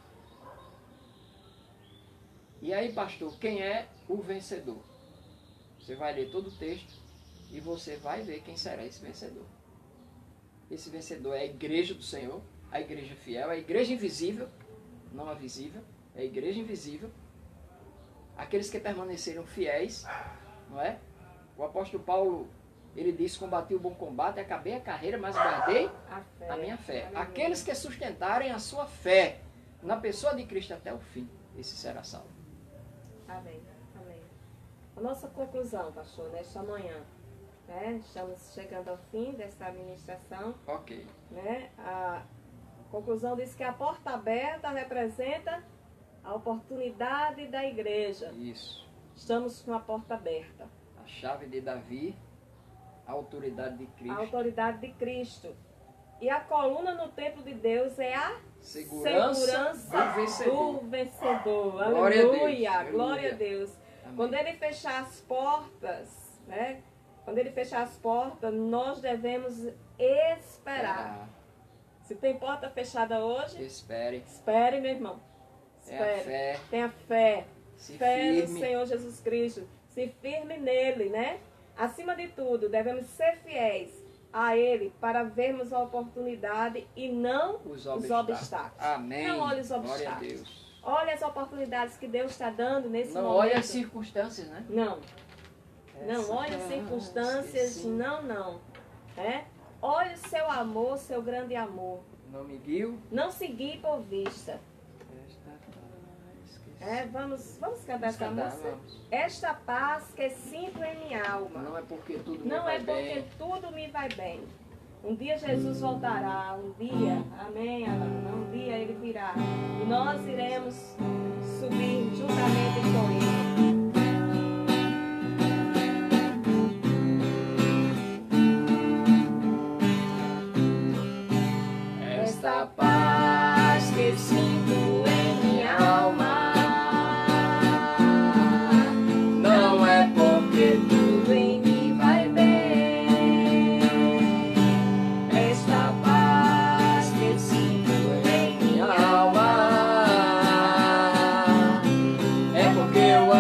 E aí, pastor, quem é o vencedor? Você vai ler todo o texto e você vai ver quem será esse vencedor. Esse vencedor é a igreja do Senhor, a igreja fiel, a igreja invisível, não a visível, é a igreja invisível. Aqueles que permaneceram fiéis, não é? O apóstolo Paulo, ele disse: combati o bom combate, acabei a carreira, mas guardei a minha fé. Aqueles que sustentarem a sua fé na pessoa de Cristo até o fim, esse será salvo. Amém, amém. A nossa conclusão, pastor, nesta manhã, né? Estamos chegando ao fim desta administração. Ok. Né? A conclusão diz que a porta aberta representa a oportunidade da igreja. Isso. Estamos com a porta aberta. A chave de Davi, a autoridade de Cristo. A autoridade de Cristo. E a coluna no templo de Deus é a segurança do vencedor. Glória Aleluia, a Deus. glória a Deus. Amém. Quando ele fechar as portas, né? Quando ele fechar as portas, nós devemos esperar. Se tem porta fechada hoje, espere, meu irmão. Espere. Fé. Tenha fé. Se fé firme. no Senhor Jesus Cristo. Se firme nele, né? Acima de tudo, devemos ser fiéis a ele para vermos a oportunidade e não os obstáculos. Amém. Não olhe os obstáculos. Glória a Deus. Olhe as oportunidades que Deus está dando nesse momento. Não olhe as circunstâncias, né? Não. Não olhe as circunstâncias, não. É? Olhe o seu amor, seu grande amor. Não me guio. Não seguir por vista. Vamos cantar essa música? Vamos. Esta paz que sinto em minha alma. Não é porque tudo me Não vai é porque bem. tudo me vai bem. Um dia Jesus voltará, um dia, amém, Alana, um dia ele virá. E nós iremos subir juntamente com ele. Esta paz que sinto em minha alma, não é porque tudo em mim vai bem. Esta paz que sinto em minha alma é porque eu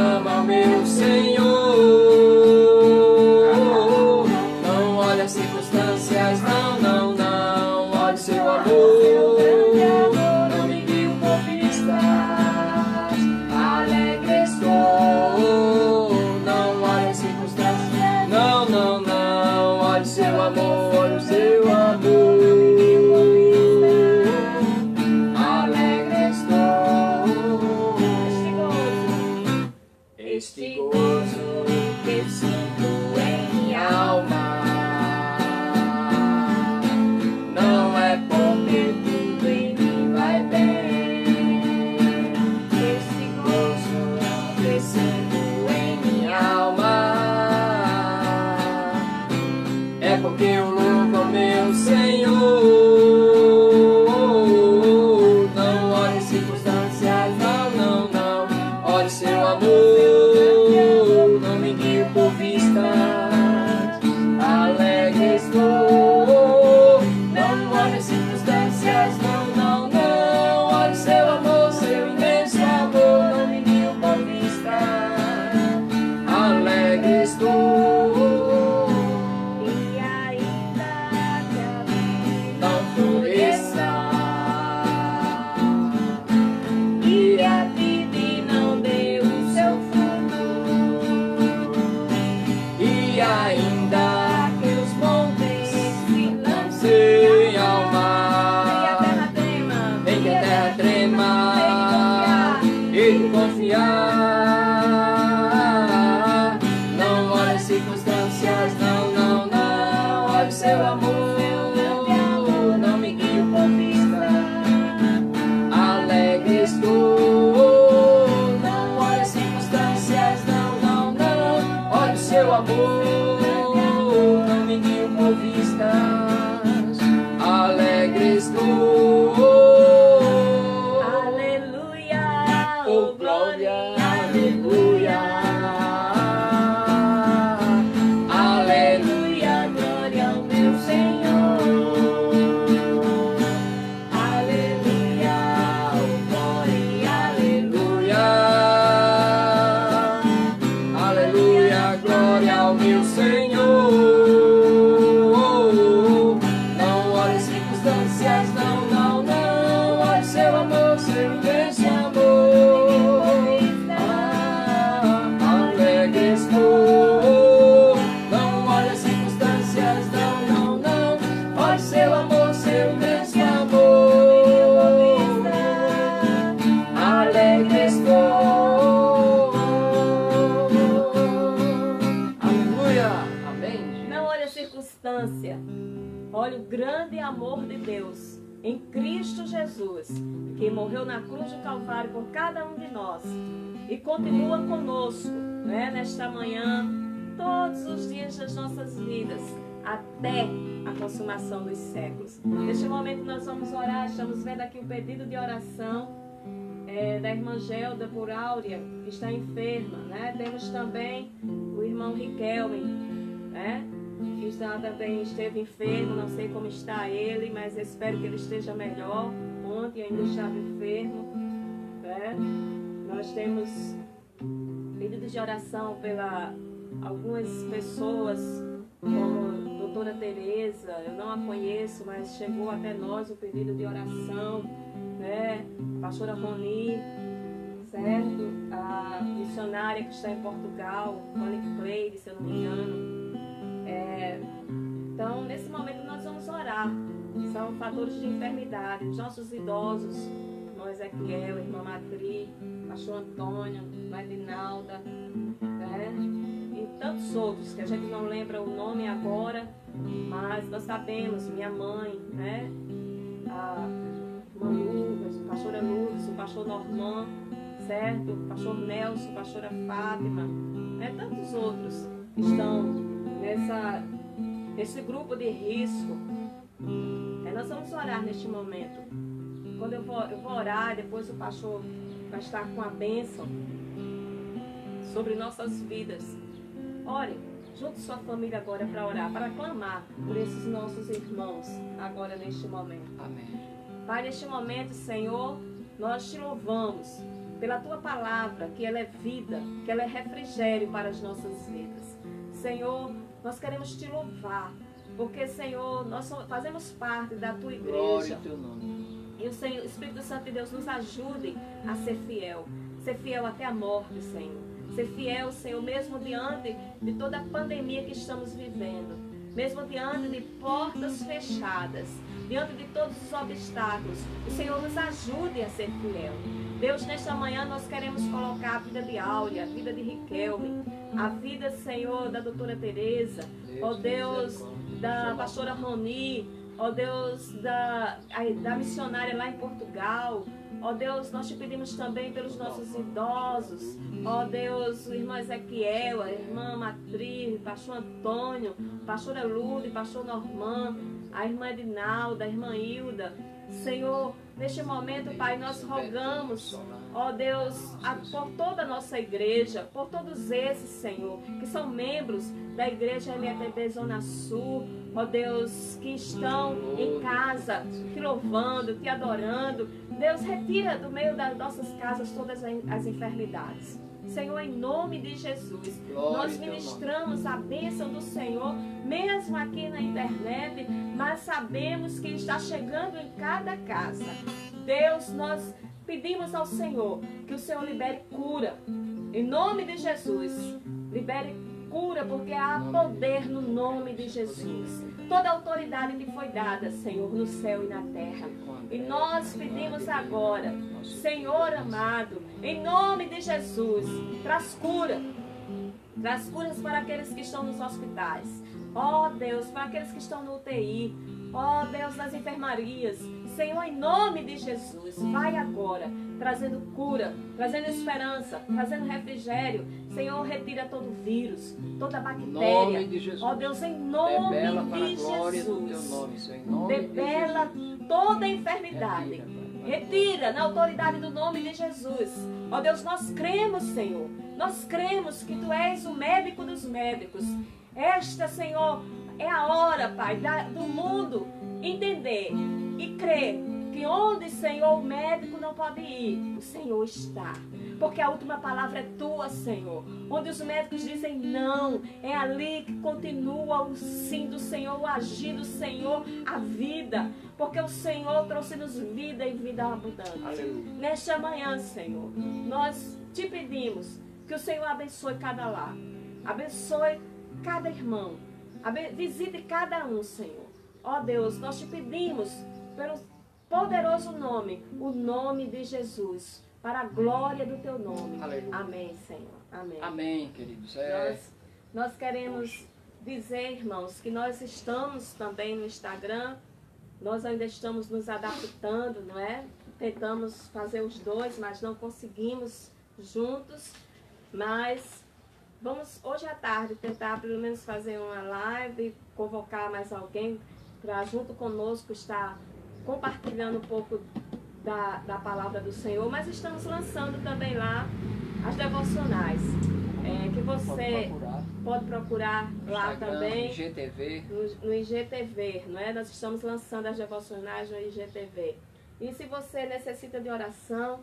gozo que sinto em minha alma não é porque tudo em mim vai bem. Esse gozo que sinto em minha alma é porque eu louvo ao meu Senhor. Não olhe circunstâncias, não, não, não. Olhe seu amor, não me guie por vistas. Alegre estou. Não olhe circunstâncias, não, não, não. Olhe seu amor, seu imenso amor, não me guie por vistas. Alegre estou. Confiar, não olhe circunstâncias, não, não, não. Olhe seu amor, não me guie por vista. Alegre estou, não olhe circunstâncias, não, não, não. Olhe seu amor, não me guie por vistas. Alegre estou. Olha o grande amor de Deus em Cristo Jesus, que morreu na cruz do Calvário por cada um de nós e continua conosco, né, nesta manhã, todos os dias das nossas vidas, até a consumação dos séculos. Neste momento nós vamos orar, estamos vendo aqui o pedido de oração da irmã Gelda por Áurea, que está enferma, né? Temos também o irmão Riquelme, né? Que também esteve enfermo, não sei como está ele, mas espero que ele esteja melhor. Ontem ainda estava enfermo, né? Nós temos pedidos de oração pela algumas pessoas, como a doutora Tereza, eu não a conheço, mas chegou até nós o pedido de oração, né? A pastora Roni, certo? A missionária que está em Portugal, Monique Cleide, se eu não me engano. Então, nesse momento nós vamos orar. São fatores de enfermidade. Os nossos idosos, irmão Ezequiel, irmã Matri, pastor Antônio, irmã Edinalda, né? E tantos outros que a gente não lembra o nome agora, mas nós sabemos, minha mãe, né? A irmã Lucas, a pastora Lourdes, o pastor Norman, certo? O pastor Nelson, a pastora Fátima, né? Tantos outros que estão nesse grupo de risco. Nós vamos orar neste momento. Quando eu vou orar, depois o pastor vai estar com a bênção sobre nossas vidas. Ore, junte sua família agora para orar, para clamar por esses nossos irmãos agora neste momento. Amém. Pai, neste momento, Senhor, nós te louvamos pela tua palavra, que ela é vida, que ela é refrigério para as nossas vidas. Senhor, nós queremos te louvar, porque, Senhor, nós fazemos parte da tua igreja. Glória ao teu nome. E o Senhor, o Espírito Santo de Deus, nos ajude a ser fiel até a morte, Senhor. Ser fiel, Senhor, mesmo diante de toda a pandemia que estamos vivendo, mesmo diante de portas fechadas, diante de todos os obstáculos. O Senhor nos ajude a ser fiel. Deus, nesta manhã nós queremos colocar a vida de Áurea, a vida de Riquelme, a vida, Senhor, da doutora Tereza, ó Deus, da pastora Roni, ó Deus, da missionária lá em Portugal. Ó Deus, nós te pedimos também pelos nossos idosos. Ó Deus, o irmão Ezequiel, a irmã Matriz, o pastor Antônio, a pastora Lourdes, o pastor Norman, a irmã Edinalda, a irmã Hilda. Senhor, neste momento, Pai, nós rogamos, ó Deus, por toda a nossa igreja, por todos esses, Senhor, que são membros da igreja MPB Zona Sul, ó Deus, que estão em casa, te louvando, te adorando. Deus, retira do meio das nossas casas todas as enfermidades. Senhor, em nome de Jesus, nós ministramos a bênção do Senhor, mesmo aqui na internet, mas sabemos que está chegando em cada casa. Deus, nós pedimos ao Senhor que o Senhor libere cura. Em nome de Jesus, libere cura, porque há poder no nome de Jesus. Toda a autoridade lhe foi dada, Senhor, no céu e na terra. E nós pedimos agora, Senhor amado, em nome de Jesus, traz cura. Traz curas para aqueles que estão nos hospitais. Ó Deus, para aqueles que estão no UTI. Ó Deus, nas enfermarias. Senhor, em nome de Jesus, vai agora, trazendo cura, trazendo esperança, trazendo refrigério. Senhor, retira todo vírus, toda bactéria. Ó Deus, em nome de Jesus. Debela toda enfermidade. Retira na autoridade do nome de Jesus. Ó Deus, nós cremos, Senhor. Nós cremos que Tu és o médico dos médicos. Esta, Senhor, é a hora, Pai, do mundo entender e crer que onde, Senhor, o médico não pode ir, o Senhor está. Porque a última palavra é Tua, Senhor. Onde os médicos dizem não, é ali que continua o sim do Senhor, o agir do Senhor, a vida. Porque o Senhor trouxe-nos vida e vida abundante. Aleluia. Nesta manhã, Senhor, nós te pedimos que o Senhor abençoe cada lar. Abençoe cada irmão. Visite cada um, Senhor. Ó Deus, nós te pedimos pelo poderoso nome, o nome de Jesus, para a glória do Teu nome. Aleluia. Amém, Senhor. Amém. Amém, queridos. Nós queremos dizer, irmãos, que nós estamos também no Instagram. Nós ainda estamos nos adaptando, não é? Tentamos fazer os dois, mas não conseguimos juntos. Mas vamos hoje à tarde tentar pelo menos fazer uma live, convocar mais alguém para junto conosco estar compartilhando um pouco da palavra do Senhor. Mas estamos lançando também lá as devocionais, que você pode procurar lá também. No IGTV. No IGTV, não é? Nós estamos lançando as devocionais no IGTV. E se você necessita de oração,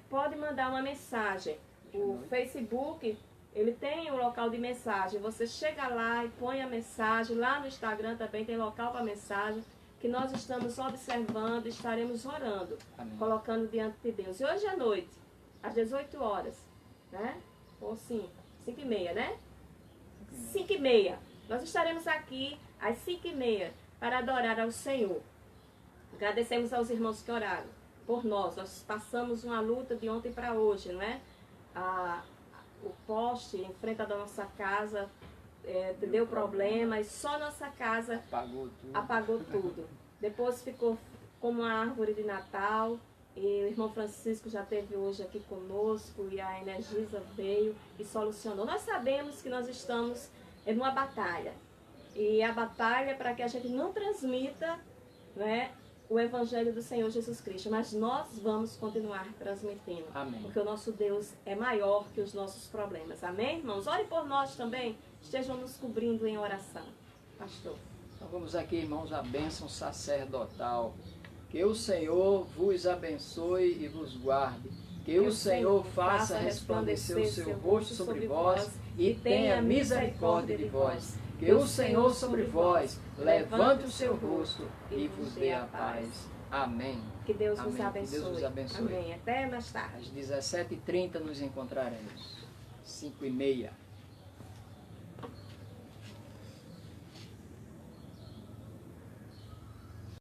pode mandar uma mensagem. O Facebook, ele tem um local de mensagem. Você chega lá e põe a mensagem. Lá no Instagram também tem local para mensagem, que nós estamos observando e estaremos orando. Amém. Colocando diante de Deus. E hoje à noite, às 18 horas, né? Ou 5h30, né? 5h30. Nós estaremos aqui às 5h30 para adorar ao Senhor. Agradecemos aos irmãos que oraram por nós. Nós passamos uma luta de ontem para hoje, não é? O poste em frente à nossa casa deu problema e só nossa casa apagou tudo. Depois ficou como uma árvore de Natal. E o irmão Francisco já esteve hoje aqui conosco e a Energisa veio e solucionou. Nós sabemos que nós estamos em uma batalha. E a batalha é para que a gente não transmita, né, o Evangelho do Senhor Jesus Cristo. Mas nós vamos continuar transmitindo. Amém. Porque o nosso Deus é maior que os nossos problemas. Amém, irmãos? Ore por nós também. Estejam nos cobrindo em oração. Pastor. Então vamos aqui, irmãos, a bênção sacerdotal. Que o Senhor vos abençoe e vos guarde. Que o Senhor faça resplandecer o seu rosto sobre vós e tenha misericórdia de vós. Que o Senhor sobre vós levante o seu rosto e vos dê a paz. Amém. Que Deus vos abençoe. Que Deus vos abençoe. Amém. Até mais tarde. Às 17h30 nos encontraremos. 5h30.